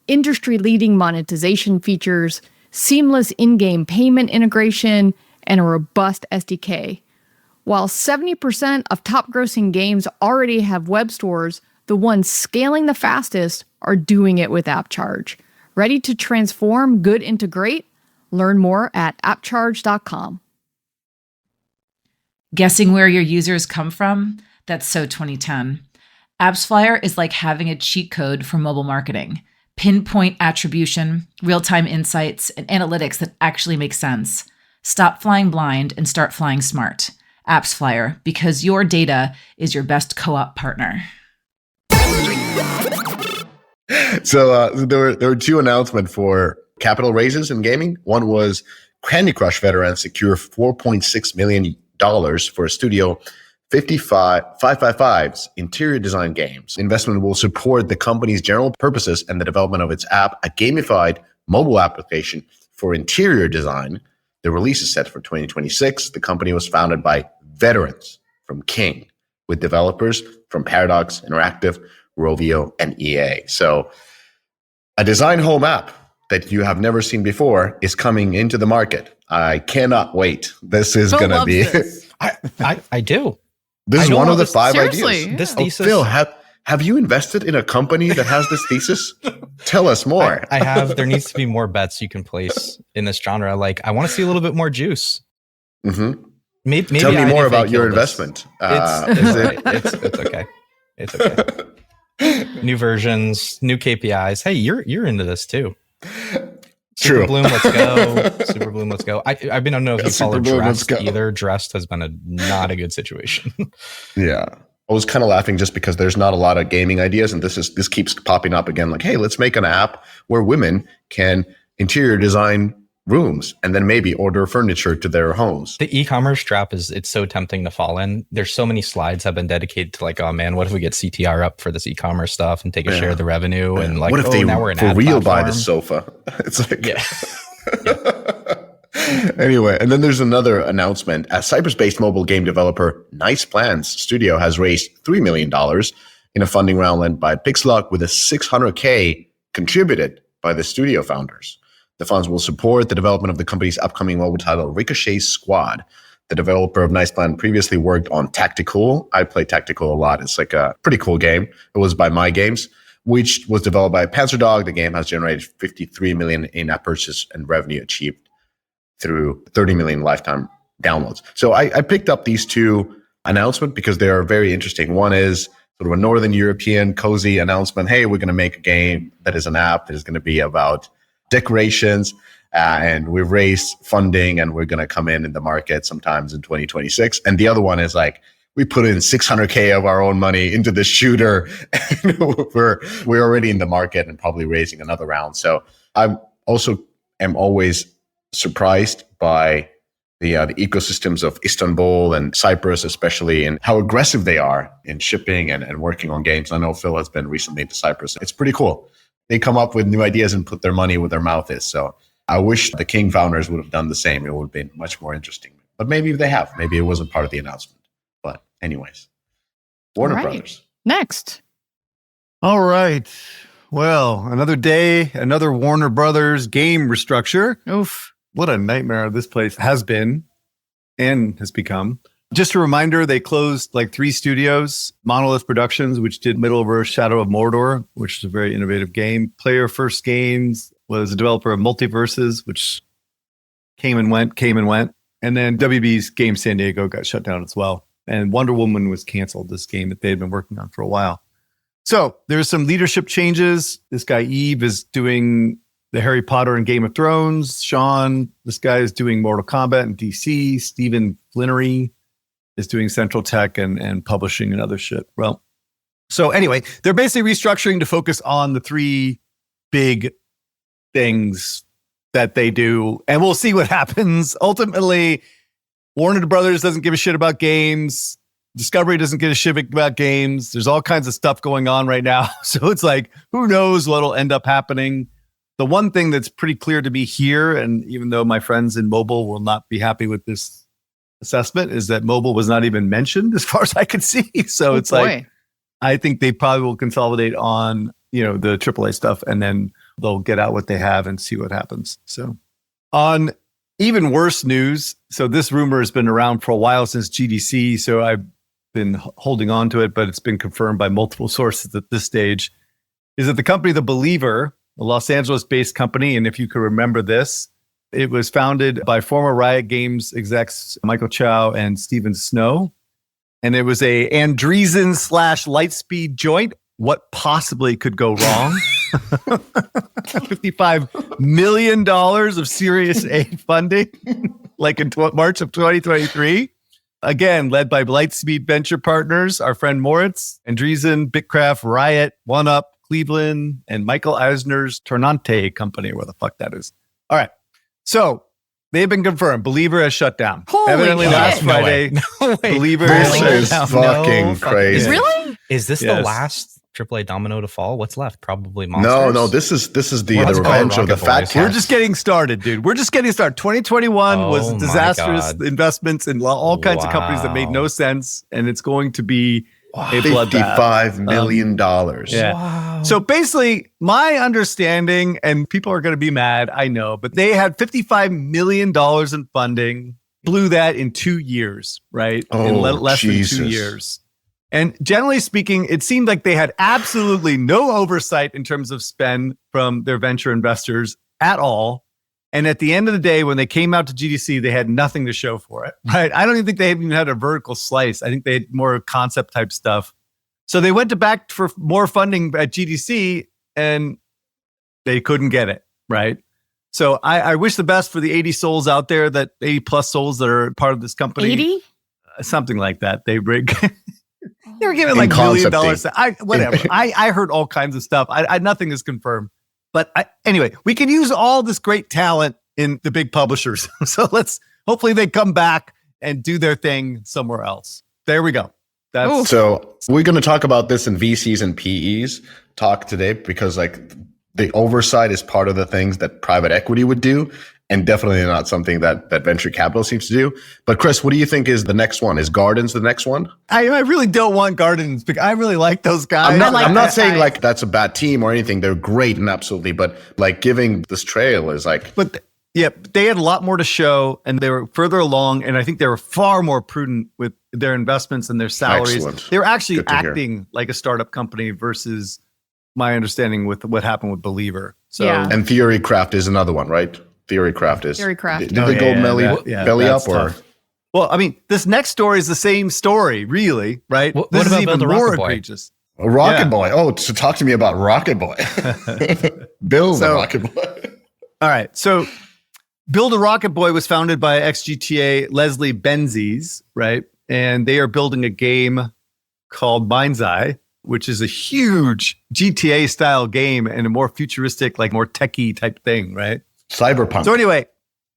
industry-leading monetization features, seamless in-game payment integration, and a robust SDK. While 70% of top-grossing games already have web stores, the ones scaling the fastest are doing it with AppCharge. Ready to transform good into great? Learn more at appcharge.com. Guessing where your users come from? That's so 2010. Appsflyer is like having a cheat code for mobile marketing. Pinpoint attribution, real-time insights, and analytics that actually make sense. Stop flying blind and start flying smart. Appsflyer, because your data is your best co-op partner. So there were two announcements for capital raises in gaming. One was Candy Crush veterans secure $4.6 million for a Studio 555's interior design games. Investment will support the company's general purposes and the development of its app, a gamified mobile application for interior design. The release is set for 2026. The company was founded by veterans from King, with developers from Paradox Interactive, Rovio, and EA. So a design home app that you have never seen before is coming into the market. I cannot wait. This is going to be... I do. This is one of the 5 Seriously, ideas. yeah. This thesis... Phil, have you invested in a company that has this thesis? Tell us more. I have. There needs to be more bets you can place in this genre. Like, I want to see a little bit more juice. Mm-hmm. Maybe Tell me more about your killed this. investment. It's okay. It's okay. New versions, new KPIs. Hey, you're into this too. True. Super Bloom, let's go. Super Bloom, let's go. I don't know if you follow Bloom, Dressed either. Dressed has been not a good situation. Yeah. I was kind of laughing just because there's not a lot of gaming ideas, and this keeps popping up again. Like, hey, let's make an app where women can interior design rooms and then maybe order furniture to their homes. The e-commerce trap it's so tempting to fall in. There's so many slides have been dedicated to like, oh man, what if we get CTR up for this e-commerce stuff and take a share of the revenue? Yeah. And like, what if they now we're an for ad real platform. Buy the sofa? It's like, yeah. Anyway, and then there's another announcement. A Cyprus-based mobile game developer Nice Plans Studio has raised $3 million in a funding round led by Pixlock with a $600K contributed by the studio founders. The funds will support the development of the company's upcoming mobile title, Ricochet Squad. The developer of Nice Plan previously worked on Tactical. I play Tactical a lot. It's like a pretty cool game. It was by My Games, which was developed by Panzerdog. The game has generated $53 million in-app purchase and revenue achieved through 30 million lifetime downloads. So I picked up these two announcements because they are very interesting. One is sort of a Northern European cozy announcement. Hey, we're going to make a game that is an app that is going to be about decorations, and we've raised funding and we're going to come in the market sometimes in 2026. And the other one is like, we put in $600K of our own money into this shooter and we're already in the market and probably raising another round. So I also am always surprised by the ecosystems of Istanbul and Cyprus, especially, and how aggressive they are in shipping and working on games. I know Phil has been recently to Cyprus. It's pretty cool. They come up with new ideas and put their money where their mouth is. So I wish the King founders would have done the same. It would have been much more interesting. But maybe they have. Maybe it wasn't part of the announcement. But anyways, Warner Brothers. Next. All right. Well, another day, another Warner Brothers game restructure. Oof. What a nightmare this place has been and has become. Just a reminder, they closed like 3 studios. Monolith Productions, which did Middle-earth Shadow of Mordor, which is a very innovative game. Player First Games was a developer of Multiverses, which came and went. And then WB's Game San Diego got shut down as well. And Wonder Woman was canceled, this game that they had been working on for a while. So there's some leadership changes. This guy, Eve, is doing the Harry Potter and Game of Thrones. Sean, this guy is doing Mortal Kombat and DC. Stephen Flinnery is doing Central Tech and publishing and other shit. Well, so anyway, they're basically restructuring to focus on the 3 big things that they do. And we'll see what happens. Ultimately, Warner Brothers doesn't give a shit about games. Discovery doesn't give a shit about games. There's all kinds of stuff going on right now. So it's like, who knows what'll end up happening. The one thing that's pretty clear to me here, and even though my friends in mobile will not be happy with this assessment, is that mobile was not even mentioned as far as I could see. So it's like, I think they probably will consolidate on, the AAA stuff, and then they'll get out what they have and see what happens. So on even worse news, so this rumor has been around for a while since GDC, so I've been holding on to it, but it's been confirmed by multiple sources at this stage, is that the company The Believer, a Los Angeles-based company, and if you can remember this, it was founded by former Riot Games execs Michael Chow and Steven Snow. And it was a Andreessen / Lightspeed joint. What possibly could go wrong? $55 million of Series A funding, like in March of 2023. Again, led by Lightspeed Venture Partners, our friend Moritz, Andreessen, Bitcraft, Riot, 1UP, Cleveland, and Michael Eisner's Tornante company, where the fuck that is. All right. So they've been confirmed. Believer has shut down. Evidently last Friday, No way. Believer This has is shut down. fucking crazy. Really? Is this the Yes. last AAA domino to fall? What's left? Probably Monsters. No, this is the Let's go, revenge of the Rocket fat Boys. cat. We're just getting started, dude. We're just getting started. 2021 Oh was my disastrous God. investments in all kinds of companies that made no Wow. sense. And it's going to be a bloodbath. $55 million. Yeah. Wow. So basically, my understanding, and people are going to be mad, I know, but they had $55 million in funding, blew that in 2 years, right? In less than 2 years. And generally speaking, it seemed like they had absolutely no oversight in terms of spend from their venture investors at all. And at the end of the day, when they came out to GDC, they had nothing to show for it, right? I don't even think they even had a vertical slice. I think they had more concept type stuff. So they went back for more funding at GDC and they couldn't get it, right? So I wish the best for the 80 souls out there, that 80 plus souls that are part of this company. 80? Something like that. They were giving like $1 million. Whatever. I heard all kinds of stuff. Nothing is confirmed. But anyway, we can use all this great talent in the big publishers. So hopefully they come back and do their thing somewhere else. There we go. So we're going to talk about this in VCs and PEs talk today, because like the oversight is part of the things that private equity would do, and definitely not something that venture capital seems to do. But Chris, what do you think is the next one? Is Gardens the next one? I really don't want Gardens, because I really like those guys. I'm not saying like that's a bad team or anything. They're great and absolutely, but like giving this trail is like. But yeah, they had a lot more to show, and they were further along, and I think they were far more prudent with their investments and their salaries. Excellent. They were actually acting like a startup company versus my understanding with what happened with Believer. So and Theorycraft is another one, right? Theorycraft. Did they go belly up or? Tough. Well, I mean, this next story is the same story, really, right? What this about is even more egregious. Rocket Boy. Oh, so talk to me about Rocket Boy. Build a Rocket Boy. All right. So Build a Rocket Boy was founded by ex-GTA Leslie Benzies, right? And they are building a game called Mjaiz, which is a huge GTA-style game and a more futuristic, like more techie type thing, right? Cyberpunk. So anyway,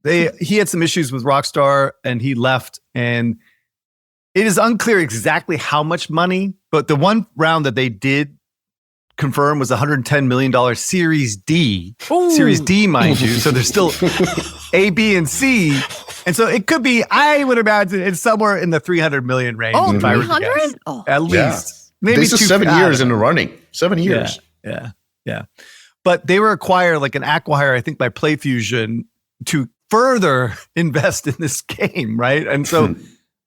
he had some issues with Rockstar and he left. And it is unclear exactly how much money, but the one round that they did confirm was $110 million Series D. Ooh. Series D, mind you. So there's still A, B, and C. And so it could be, I would imagine it's somewhere in the 300 million range. Oh, 300? At least. Yeah. Maybe this is 7 years in the running. 7 years. Yeah. But they were acquired like an acquihire, I think, by PlayFusion to further invest in this game, right? And so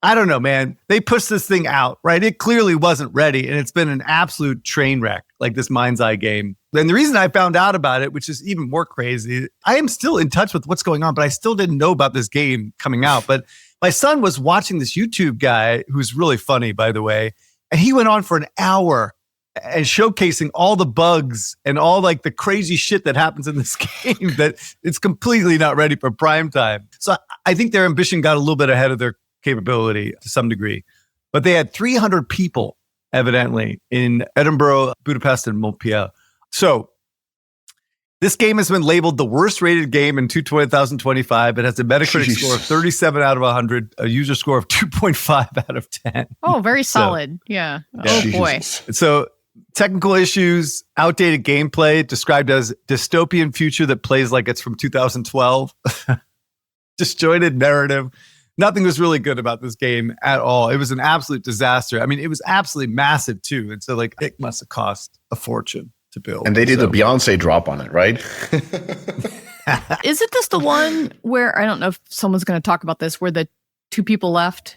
I don't know, man. They pushed this thing out, right? It clearly wasn't ready, and it's been an absolute train wreck, like this Mjaiz game. And the reason I found out about it, which is even more crazy, I am still in touch with what's going on, but I still didn't know about this game coming out. But my son was watching this YouTube guy, who's really funny, by the way, and he went on for an hour and showcasing all the bugs and all like the crazy shit that happens in this game that it's completely not ready for prime time. So I think their ambition got a little bit ahead of their capability to some degree. But they had 300 people, evidently, in Edinburgh, Budapest, and Montpellier. So this game has been labeled the worst rated game in 2025. It has a Metacritic score of 37 out of 100, a user score of 2.5 out of 10. Oh, very solid. Yeah. Oh, boy. So technical issues, outdated gameplay, described as dystopian future that plays like it's from 2012. Disjointed narrative. Nothing was really good about this game at all. It was an absolute disaster. I mean, it was absolutely massive too. And so like it must have cost a fortune to build. And they did a Beyonce drop on it, right? Isn't this the one where, I don't know if someone's going to talk about this, where the two people left?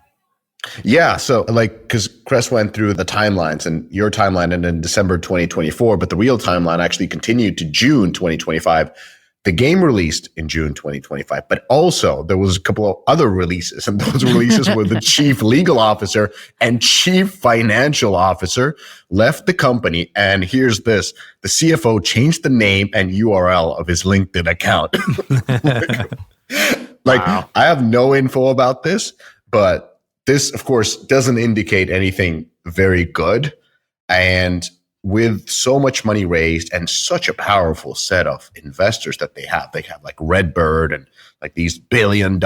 Yeah. So like, because Chris went through the timelines, and your timeline ended in December 2024, but the real timeline actually continued to June 2025. The game released in June 2025, but also there was a couple of other releases, and those releases were the chief legal officer and chief financial officer left the company. And here's this: the CFO changed the name and URL of his LinkedIn account. Wow. I have no info about this, but this, of course, doesn't indicate anything very good. And with so much money raised and such a powerful set of investors that they have like Redbird and like these $1 billion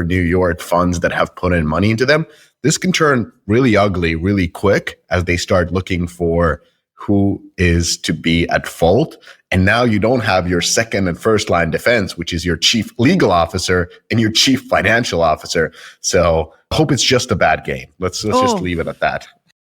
New York funds that have put in money into them, this can turn really ugly really quick as they start looking for who is to be at fault. And now you don't have your second and first line defense, which is your chief legal officer and your chief financial officer. So I hope it's just a bad game. Let's just leave it at that.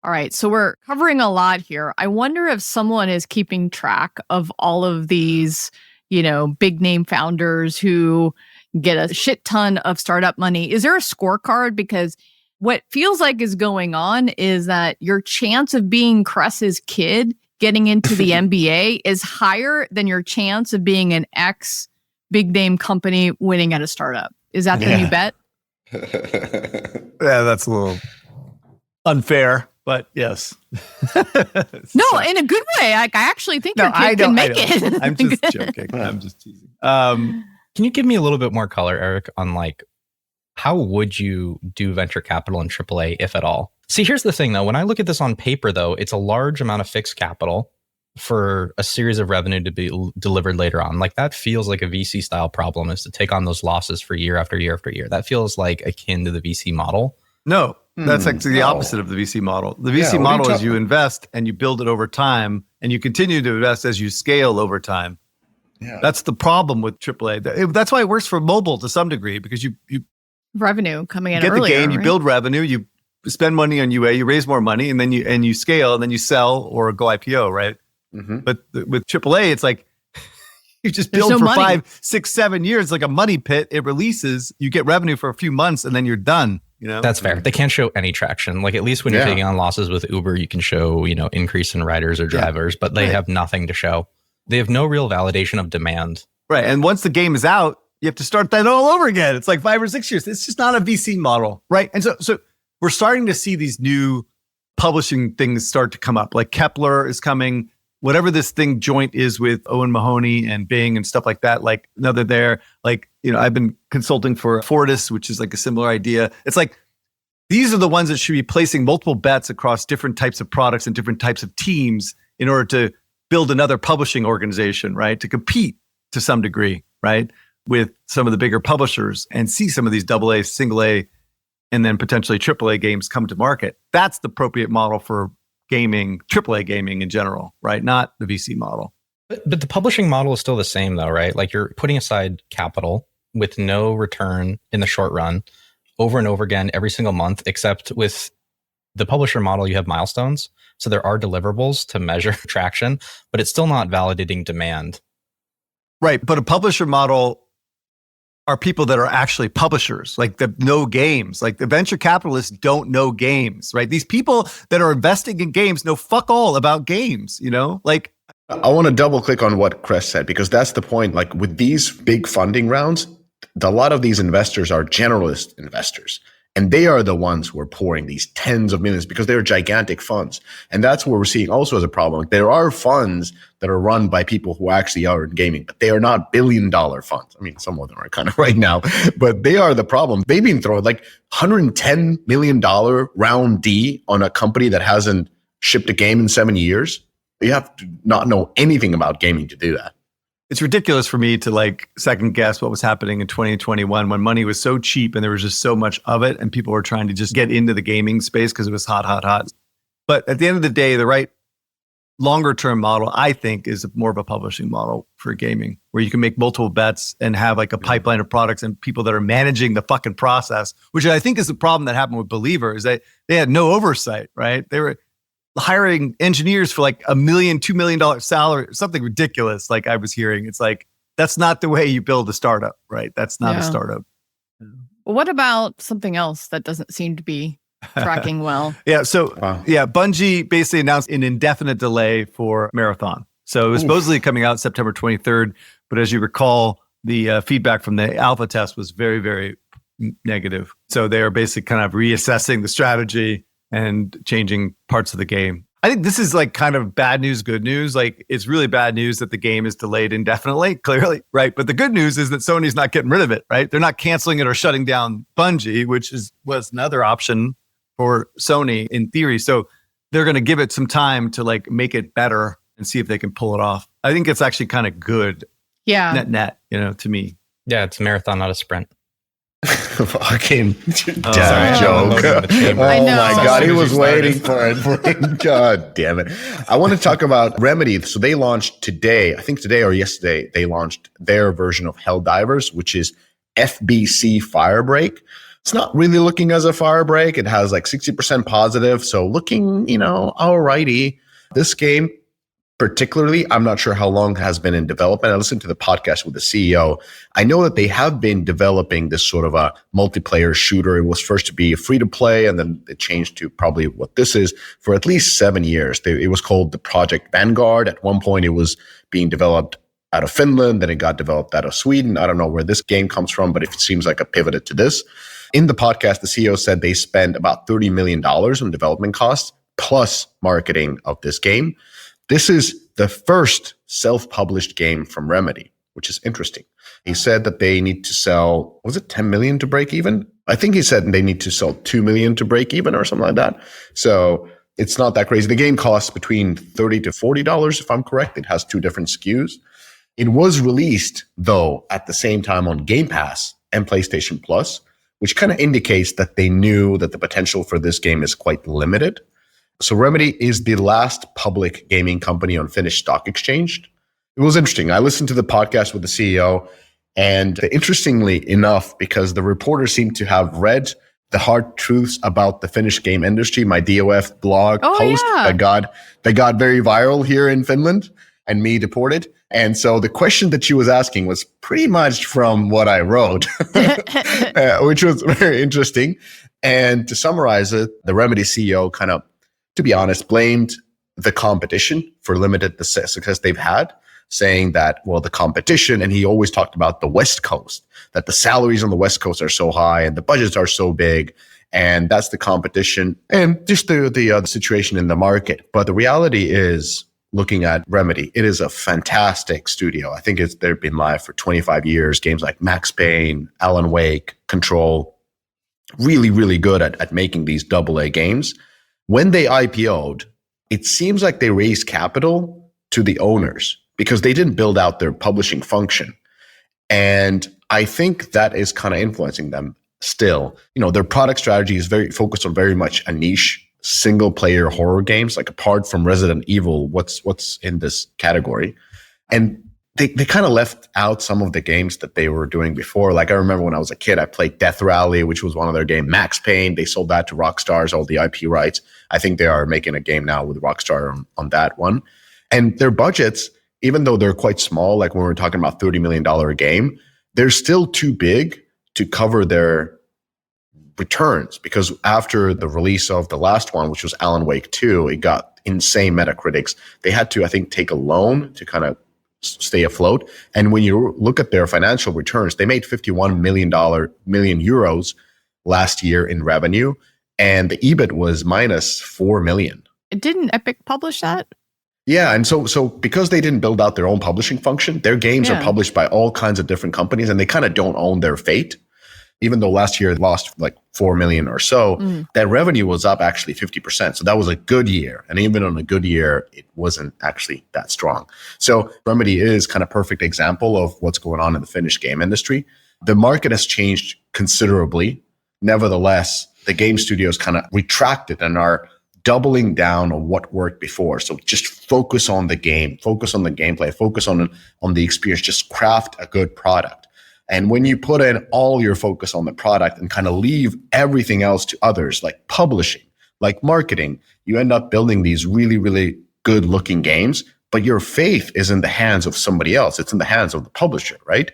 All right, so we're covering a lot here. I wonder if someone is keeping track of all of these, big name founders who get a shit ton of startup money. Is there a scorecard? Because what feels like is going on is that your chance of being Cress's kid getting into the NBA is higher than your chance of being an ex big name company winning at a startup. Is that the new bet? Yeah, that's a little unfair, but yes. No, in a good way. I actually think your kid can make it. I'm just joking. I'm just teasing. Can you give me a little bit more color, Eric, on how would you do venture capital in AAA, if at all? See, here's the thing, though. When I look at this on paper, though, it's a large amount of fixed capital for a series of revenue to be delivered later on. That feels like a VC style problem, is to take on those losses for year after year after year. That feels like akin to the VC model. No, that's actually the opposite of the VC model. The VC model is you invest and you build it over time, and you continue to invest as you scale over time. Yeah. That's the problem with AAA. That's why it works for mobile to some degree, because you revenue coming in get earlier, the game, right? You build revenue, you spend money on UA, you raise more money, and then you scale, and then you sell or go IPO, right? Mm-hmm. But with AAA, it's like you just build for money. 5, 6, 7 years, like a money pit. It releases, you get revenue for a few months, and then you're done. That's fair. They can't show any traction. At least when you're taking on losses with Uber, you can show increase in riders or drivers, but they have nothing to show. They have no real validation of demand. Right, and once the game is out, you have to start that all over again. It's like 5 or 6 years. It's just not a VC model, right? And so we're starting to see these new publishing things start to come up. Like Kepler is coming. Whatever this thing joint is with Owen Mahoney and Bing and stuff like that, now they're there. I've been consulting for Fortis, which is a similar idea. It's these are the ones that should be placing multiple bets across different types of products and different types of teams in order to build another publishing organization, right? To compete to some degree, right? With some of the bigger publishers and see some of these AA, single A, and then potentially AAA games come to market. That's the appropriate model for gaming, AAA gaming in general, right? Not the VC model. But the publishing model is still the same, though, right? You're putting aside capital with no return in the short run over and over again every single month, except with the publisher model, you have milestones. So there are deliverables to measure traction, but it's still not validating demand. Right. But a publisher model are people that are actually publishers, that know games. The venture capitalists don't know games, right? These people that are investing in games know fuck all about games, I want to double click on what Chris said, because that's the point. With these big funding rounds, a lot of these investors are generalist investors. And they are the ones who are pouring these tens of millions because they're gigantic funds. And that's what we're seeing also as a problem. There are funds that are run by people who actually are in gaming, but they are not billion-dollar funds. I mean, some of them are kind of right now, but they are the problem. They've been throwing $110 million round D on a company that hasn't shipped a game in 7 years. You have to not know anything about gaming to do that. It's ridiculous for me to second guess what was happening in 2021 when money was so cheap and there was just so much of it and people were trying to just get into the gaming space because it was hot. But at the end of the day, the right longer term model, I think, is more of a publishing model for gaming where you can make multiple bets and have a pipeline of products and people that are managing the fucking process, which I think is the problem that happened with Believer, is that they had no oversight, right? They were hiring engineers for $1 million, $2 million salary, something ridiculous. I was hearing, it's that's not the way you build a startup, right? That's not a startup. Well, what about something else that doesn't seem to be tracking well? Bungie basically announced an indefinite delay for Marathon. So it was supposedly coming out September 23rd, but as you recall, the feedback from the alpha test was very, very negative. So they are basically kind of reassessing the strategy and changing parts of the game. I think this is kind of bad news, good news. It's really bad news that the game is delayed indefinitely, clearly, right? But the good news is that Sony's not getting rid of it, right? They're not canceling it or shutting down Bungie, which was another option for Sony in theory. So they're going to give it some time to make it better and see if they can pull it off. I think it's actually kind of good. Yeah. Net, to me. Yeah, it's a marathon, not a sprint. Fucking dad joke. Oh my God, he was waiting for it. God damn it. I want to talk about Remedy. So they launched today, I think today or yesterday, they launched their version of Helldivers, which is FBC Firebreak. It's not really looking as a fire break. It has like 60% positive. So looking, alrighty. This game, particularly, I'm not sure how long it has been in development. I listened to the podcast with the CEO. I know that they have been developing this sort of a multiplayer shooter. It was first to be free to play, and then it changed to probably what this is for at least 7 years. It was called the Project Vanguard. At one point, it was being developed out of Finland. Then it got developed out of Sweden. I don't know where this game comes from, but it seems like a pivot to this. In the podcast, the CEO said they spend about $30 million on development costs plus marketing of this game. This is the first self-published game from Remedy, which is interesting. He said that they need to sell, was it 10 million to break even? I think he said they need to sell 2 million to break even or something like that. So it's not that crazy. The game costs between $30 to $40, if I'm correct. It has 2 different SKUs. It was released, though, at the same time on Game Pass and PlayStation Plus, which kind of indicates that they knew that the potential for this game is quite limited. So Remedy is the last public gaming company on Finnish Stock Exchange. It was interesting. I listened to the podcast with the CEO, and interestingly enough, because the reporter seemed to have read the hard truths about the Finnish game industry, my DOF blog post that got very viral here in Finland and me deported. And so the question that she was asking was pretty much from what I wrote, which was very interesting. And to summarize it, the Remedy CEO kind of, to be honest, blamed the competition for limited the success they've had, saying that, well, the competition, and he always talked about the West Coast, that the salaries on the West Coast are so high and the budgets are so big, and that's the competition and just the situation in the market. But the reality is, looking at Remedy, it is a fantastic studio. I think they've been live for 25 years. Games like Max Payne, Alan Wake, Control, really, really good at making these AA games. When they IPO'd, it seems like they raised capital to the owners because they didn't build out their publishing function. And I think that is kind of influencing them still. Their product strategy is very focused on very much a niche single player horror games, like apart from Resident Evil, what's in this category. And they kind of left out some of the games that they were doing before. Like I remember when I was a kid, I played Death Rally, which was one of their games. Max Payne, they sold that to Rockstar, all the IP rights. I think they are making a game now with Rockstar on that one. And their budgets, even though they're quite small, like when we're talking about $30 million a game, they're still too big to cover their returns, because after the release of the last one, which was Alan Wake 2, it got insane Metacritics. They had to, I think, take a loan to kind of stay afloat. And when you look at their financial returns, they made 51 million euros last year in revenue, and the EBIT was minus 4 million. Didn't Epic publish that? Yeah, and so because they didn't build out their own publishing function, their games are published by all kinds of different companies, and they kind of don't own their fate. Even though last year it lost like 4 million or so, that revenue was up actually 50%. So that was a good year. And even on a good year, it wasn't actually that strong. So Remedy is kind of perfect example of what's going on in the Finnish game industry. The market has changed considerably. Nevertheless, the game studios kind of retracted and are doubling down on what worked before. So just focus on the game, focus on the gameplay, focus on the experience, just craft a good product. And when you put in all your focus on the product and kind of leave everything else to others, like publishing, like marketing, you end up building these really, really good looking games, but your faith is in the hands of somebody else. It's in the hands of the publisher, right?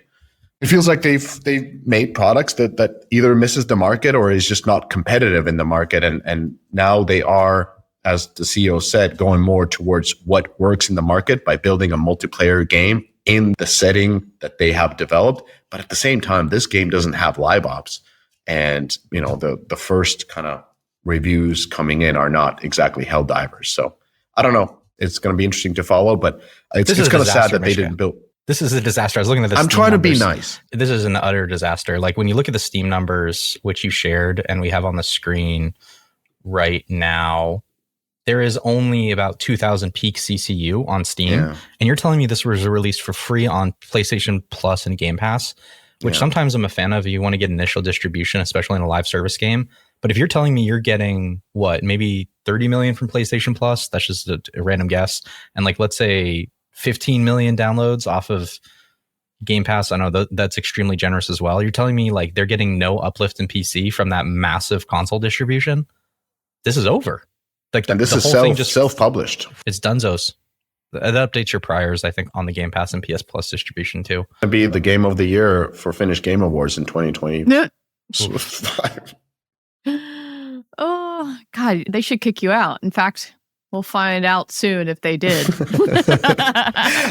It feels like they've made products that either misses the market or is just not competitive in the market. And now they are, as the CEO said, going more towards what works in the market by building a multiplayer game in the setting that they have developed. But at the same time, this game doesn't have live ops. And, the first kind of reviews coming in are not exactly hell divers. So I don't know. It's going to be interesting to follow, but it's kind of sad that they didn't build. This is a disaster. I was looking at this. I'm trying to be nice. This is an utter disaster. Like when you look at the Steam numbers, which you shared and we have on the screen right now, there is only about 2,000 peak CCU on Steam. Yeah. And you're telling me this was released for free on PlayStation Plus and Game Pass, which sometimes I'm a fan of. You want to get initial distribution, especially in a live service game. But if you're telling me you're getting maybe 30 million from PlayStation Plus, that's just a random guess. And like, let's say 15 million downloads off of, Game Pass, I know that's extremely generous as well. You're telling me like they're getting no uplift in PC from that massive console distribution? This is over. Like, and this the is whole thing just self-published. It's dunzos. That updates your priors, I think, on the Game Pass and PS Plus distribution too. It'll be the game of the year for Finnish Game Awards in 2025. Oh, God, they should kick you out. In fact, we'll find out soon if they did.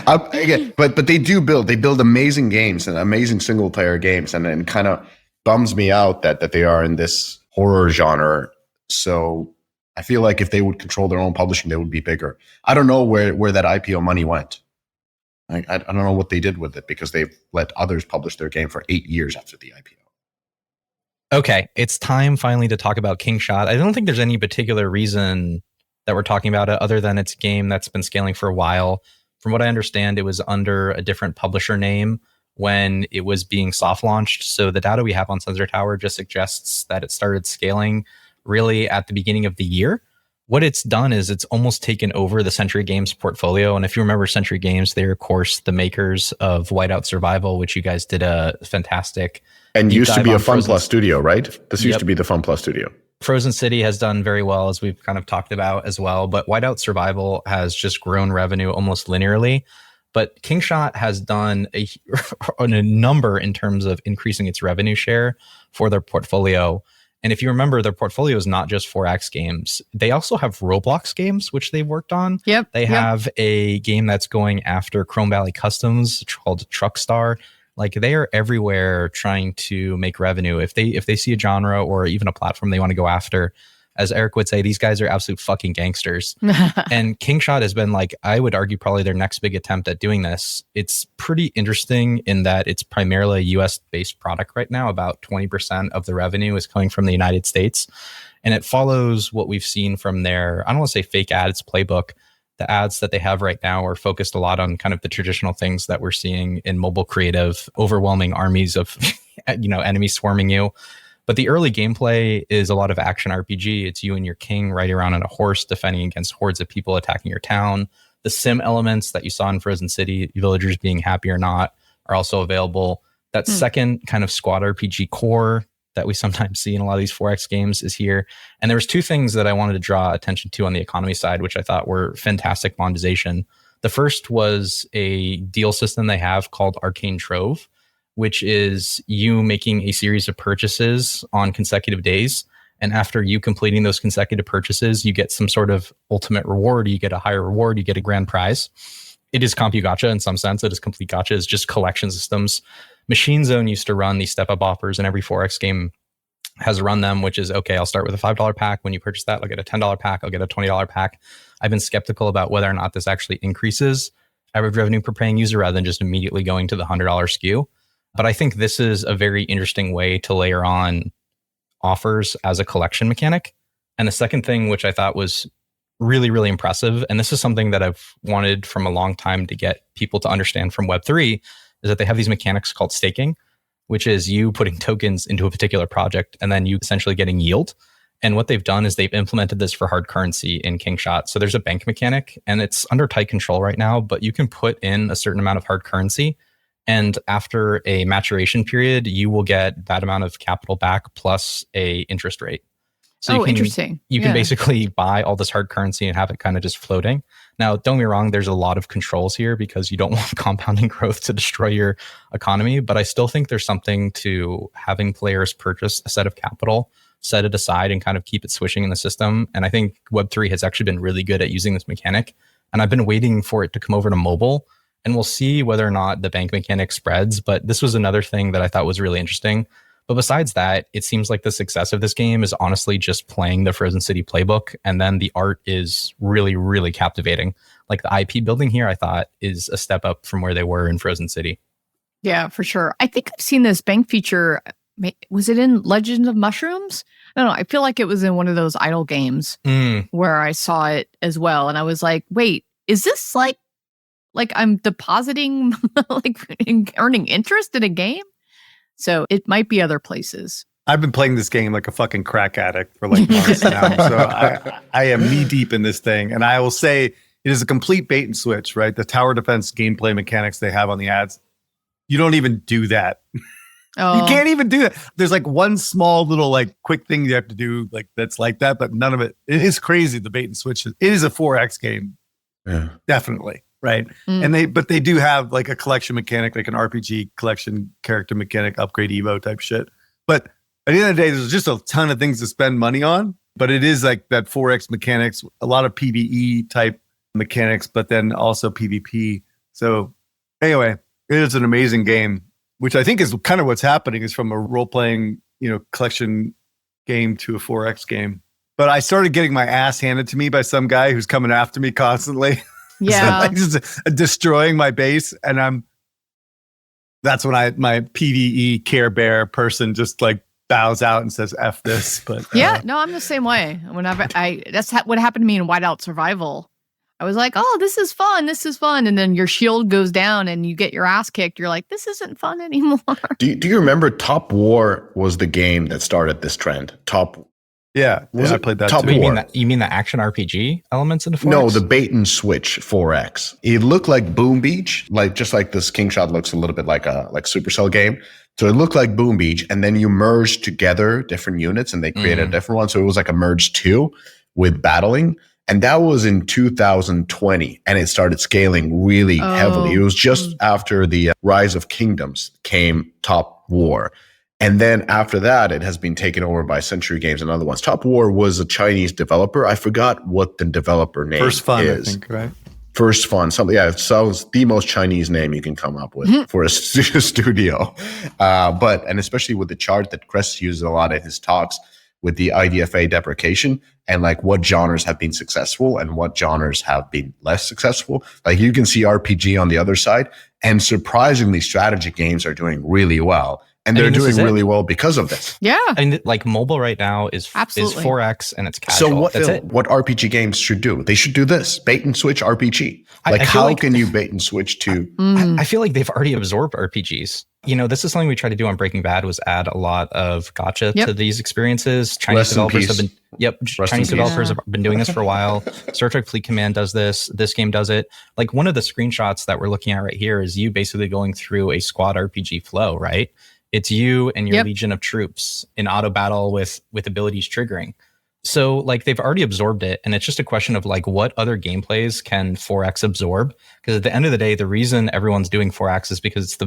Again, but they build amazing games and amazing single player games, and then kind of bums me out that they are in this horror genre. So I feel like if they would control their own publishing, they would be bigger. I don't know where that IPO money went. I don't know what they did with it, because they've let others publish their game for 8 years after the IPO. Okay, it's time finally to talk about Kingshot. I don't think there's any particular reason that we're talking about it other than it's a game that's been scaling for a while. From what I understand, it was under a different publisher name when it was being soft launched. So the data we have on Sensor Tower just suggests that it started scaling really at the beginning of the year. What it's done is it's almost taken over the Century Games portfolio. And if you remember Century Games, they're, of course, the makers of Whiteout Survival, which you guys did a fantastic and used to be a Fun Frozen Plus studio, right? This used to be the Fun Plus studio. Frozen City has done very well, as we've kind of talked about as well. But Whiteout Survival has just grown revenue almost linearly. But Kingshot has done a number in terms of increasing its revenue share for their portfolio. And if you remember, their portfolio is not just 4X games. They also have Roblox games, which they've worked on. They have a game that's going after Chrome Valley Customs called Truckstar. Like, they are everywhere trying to make revenue. If they see a genre or even a platform they want to go after, as Eric would say, these guys are absolute fucking gangsters. And Kingshot has been, like, I would argue probably their next big attempt at doing this. It's pretty interesting in that it's primarily a US-based product right now. About 20% of the revenue is coming from the United States. And it follows what we've seen from their, I don't want to say fake ads playbook. The ads that they have right now are focused a lot on kind of the traditional things that we're seeing in mobile creative, overwhelming armies of enemies swarming you. But the early gameplay is a lot of action RPG. It's you and your king riding around on a horse, defending against hordes of people attacking your town. The sim elements that you saw in Frozen City, villagers being happy or not, are also available. That second kind of squad RPG core that we sometimes see in a lot of these 4X games is here. And there was two things that I wanted to draw attention to on the economy side, which I thought were fantastic monetization. The first was a deal system they have called Arcane Trove, which is you making a series of purchases on consecutive days. And after you completing those consecutive purchases, you get some sort of ultimate reward. You get a higher reward. You get a grand prize. It is CompuGacha in some sense. It is complete gacha. It's just collection systems. Machine Zone used to run these step-up offers, and every 4X game has run them, which is, okay, I'll start with a $5 pack. When you purchase that, I'll get a $10 pack. I'll get a $20 pack. I've been skeptical about whether or not this actually increases average revenue per paying user rather than just immediately going to the $100 SKU. But I think this is a very interesting way to layer on offers as a collection mechanic. And the second thing, which I thought was really, really impressive, and this is something that I've wanted from a long time to get people to understand from Web3, is that they have these mechanics called staking, which is you putting tokens into a particular project and then you essentially getting yield. And what they've done is they've implemented this for hard currency in Kingshot. So there's a bank mechanic, and it's under tight control right now, but you can put in a certain amount of hard currency. And after a maturation period, you will get that amount of capital back plus a interest rate. So interesting. You can basically buy all this hard currency and have it kind of just floating. Now, don't get me wrong, there's a lot of controls here because you don't want compounding growth to destroy your economy. But I still think there's something to having players purchase a set of capital, set it aside, and kind of keep it swishing in the system. And I think Web3 has actually been really good at using this mechanic. And I've been waiting for it to come over to mobile. And we'll see whether or not the bank mechanic spreads. But this was another thing that I thought was really interesting. But besides that, it seems like the success of this game is honestly just playing the Frozen City playbook. And then the art is really, really captivating. Like the IP building here, I thought, is a step up from where they were in Frozen City. Yeah, for sure. I think I've seen this bank feature. Was it in Legend of Mushrooms? I don't know. I feel like it was in one of those idle games where I saw it as well. And I was like, wait, is this like I'm depositing, like earning interest in a game? So it might be other places. I've been playing this game like a fucking crack addict for like months now. So I am knee deep in this thing. And I will say it is a complete bait and switch, right? The tower defense gameplay mechanics they have on the ads, You don't even do that. Oh. You can't even do that. There's like one small little like quick thing you have to do like that's like that, but none of it. It is crazy, the bait and switch. It is a 4X game. Yeah. Definitely. Right. And they do have like a collection mechanic, like an RPG collection character mechanic, upgrade Evo type shit. But at the end of the day, there's just a ton of things to spend money on. But it is like that 4X mechanics, a lot of PvE type mechanics, but then also PvP. So anyway, it is an amazing game, which I think is kind of what's happening is from a role-playing, collection game to a 4X game. But I started getting my ass handed to me by some guy who's coming after me constantly. Yeah. So just destroying my base. And that's when my PvE Care Bear person just like bows out and says, F this. But yeah, no, I'm the same way. Whenever that's what happened to me in Whiteout Survival. I was like, oh, this is fun. And then your shield goes down and you get your ass kicked. You're like, this isn't fun anymore. Do you remember Top War was the game that started this trend? Yeah, I played that Top too. War. You mean the action RPG elements in the 4X? No, the bait and switch 4X. It looked like Boom Beach, just like this Kingshot looks a little bit like a Supercell game. So it looked like Boom Beach, and then you merged together different units and they created a different one. So it was like a merge 2 with battling. And that was in 2020, and it started scaling really heavily. It was just after the Rise of Kingdoms came Top War. And then after that, it has been taken over by Century Games and other ones. Top War was a Chinese developer. I forgot what the developer name First Fun, is. I think, right? First Fun, something. Yeah, it sounds the most Chinese name you can come up with for a studio. And especially with the chart that Chris uses a lot in his talks with the IDFA deprecation and like what genres have been successful and what genres have been less successful. Like you can see RPG on the other side, and surprisingly, strategy games are doing really well. And they're doing really well because of this. Yeah. I mean, like mobile right now is 4X and it's casual. So what RPG games should do? They should do this bait and switch RPG. Like how can you bait and switch to? I feel like they've already absorbed RPGs. This is something we tried to do on Breaking Bad was add a lot of gotcha to these experiences. Chinese developers have been doing this for a while. Star Trek Fleet Command does this. This game does it. Like one of the screenshots that we're looking at right here is you basically going through a squad RPG flow, right? It's you and your legion of troops in auto battle with abilities triggering. So like they've already absorbed it, and it's just a question of like what other gameplays can 4X absorb? Because at the end of the day, the reason everyone's doing 4X is because it's the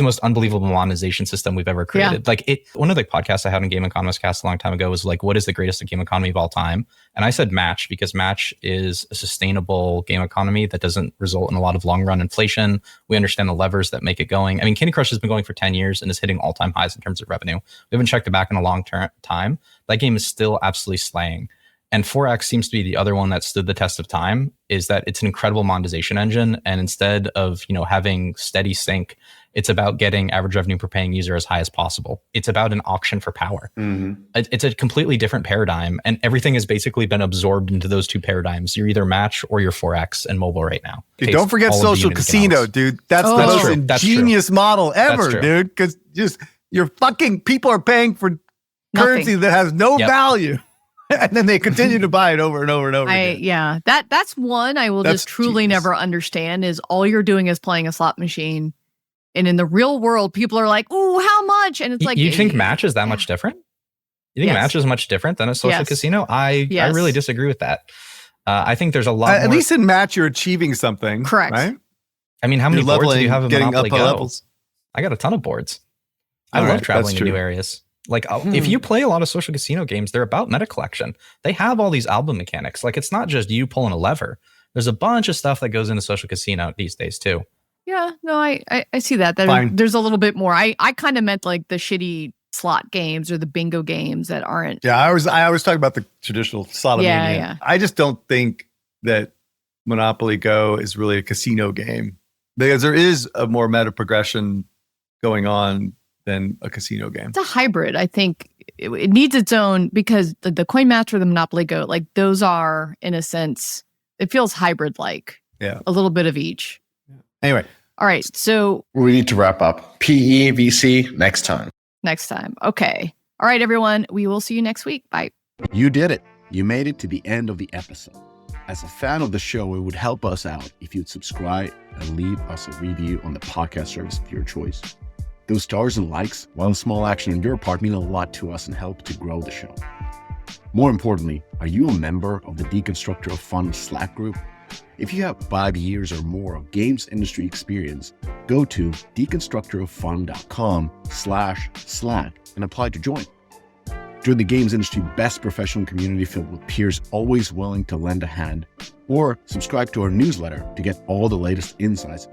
most unbelievable monetization system we've ever created. Yeah. Like one of the podcasts I had on Game Economist Cast a long time ago was like, what is the greatest game economy of all time? And I said Match, because Match is a sustainable game economy that doesn't result in a lot of long run inflation. We understand the levers that make it going. I mean, Candy Crush has been going for 10 years and is hitting all time highs in terms of revenue. We haven't checked it back in a long time. That game is still absolutely slaying. And 4X seems to be the other one that stood the test of time, is that it's an incredible monetization engine. And instead of, having steady sync, it's about getting average revenue per paying user as high as possible. It's about an auction for power. It's a completely different paradigm. And everything has basically been absorbed into those two paradigms. You're either Match or you're 4X and mobile right now. Dude, don't forget Social Casino, dude. That's the most ingenious model ever, dude. Because just your fucking people are paying for currency that has no value. And then they continue to buy it over and over and over again. Yeah, that's one I will just truly never understand is all you're doing is playing a slot machine. And in the real world, people are like, ooh, how much? And it's like... You think Match is that much different? You think Match is much different than a social casino? I really disagree with that. I think there's a lot more... At least in Match, you're achieving something. Correct. Right? I mean, how many boards do you have in Monopoly Go? Levels. I got a ton of boards. I love traveling to new areas. Like if you play a lot of social casino games, they're about meta collection. They have all these album mechanics. Like it's not just you pulling a lever. There's a bunch of stuff that goes into social casino these days too. Yeah, no, I see that. There's a little bit more. I kind of meant like the shitty slot games or the bingo games that aren't. Yeah, I was talking about the traditional slot. Yeah. I just don't think that Monopoly Go is really a casino game because there is a more meta progression going on than a casino game. It's a hybrid. I think it needs its own because the Coin Match or the Monopoly Go, like those are in a sense, it feels hybrid like. Yeah. A little bit of each. Yeah. Anyway. All right. So we need to wrap up. PE, VC, next time. Okay. All right, everyone. We will see you next week. Bye. You did it. You made it to the end of the episode. As a fan of the show, it would help us out if you'd subscribe, and leave us a review on the podcast service of your choice. Those stars and likes, while a small action on your part, mean a lot to us and help to grow the show. More importantly, are you a member of the Deconstructor of Fun Slack group? If you have 5 years or more of games industry experience, go to deconstructoroffun.com/Slack and apply to join. Join the games industry best professional community filled with peers always willing to lend a hand, or subscribe to our newsletter to get all the latest insights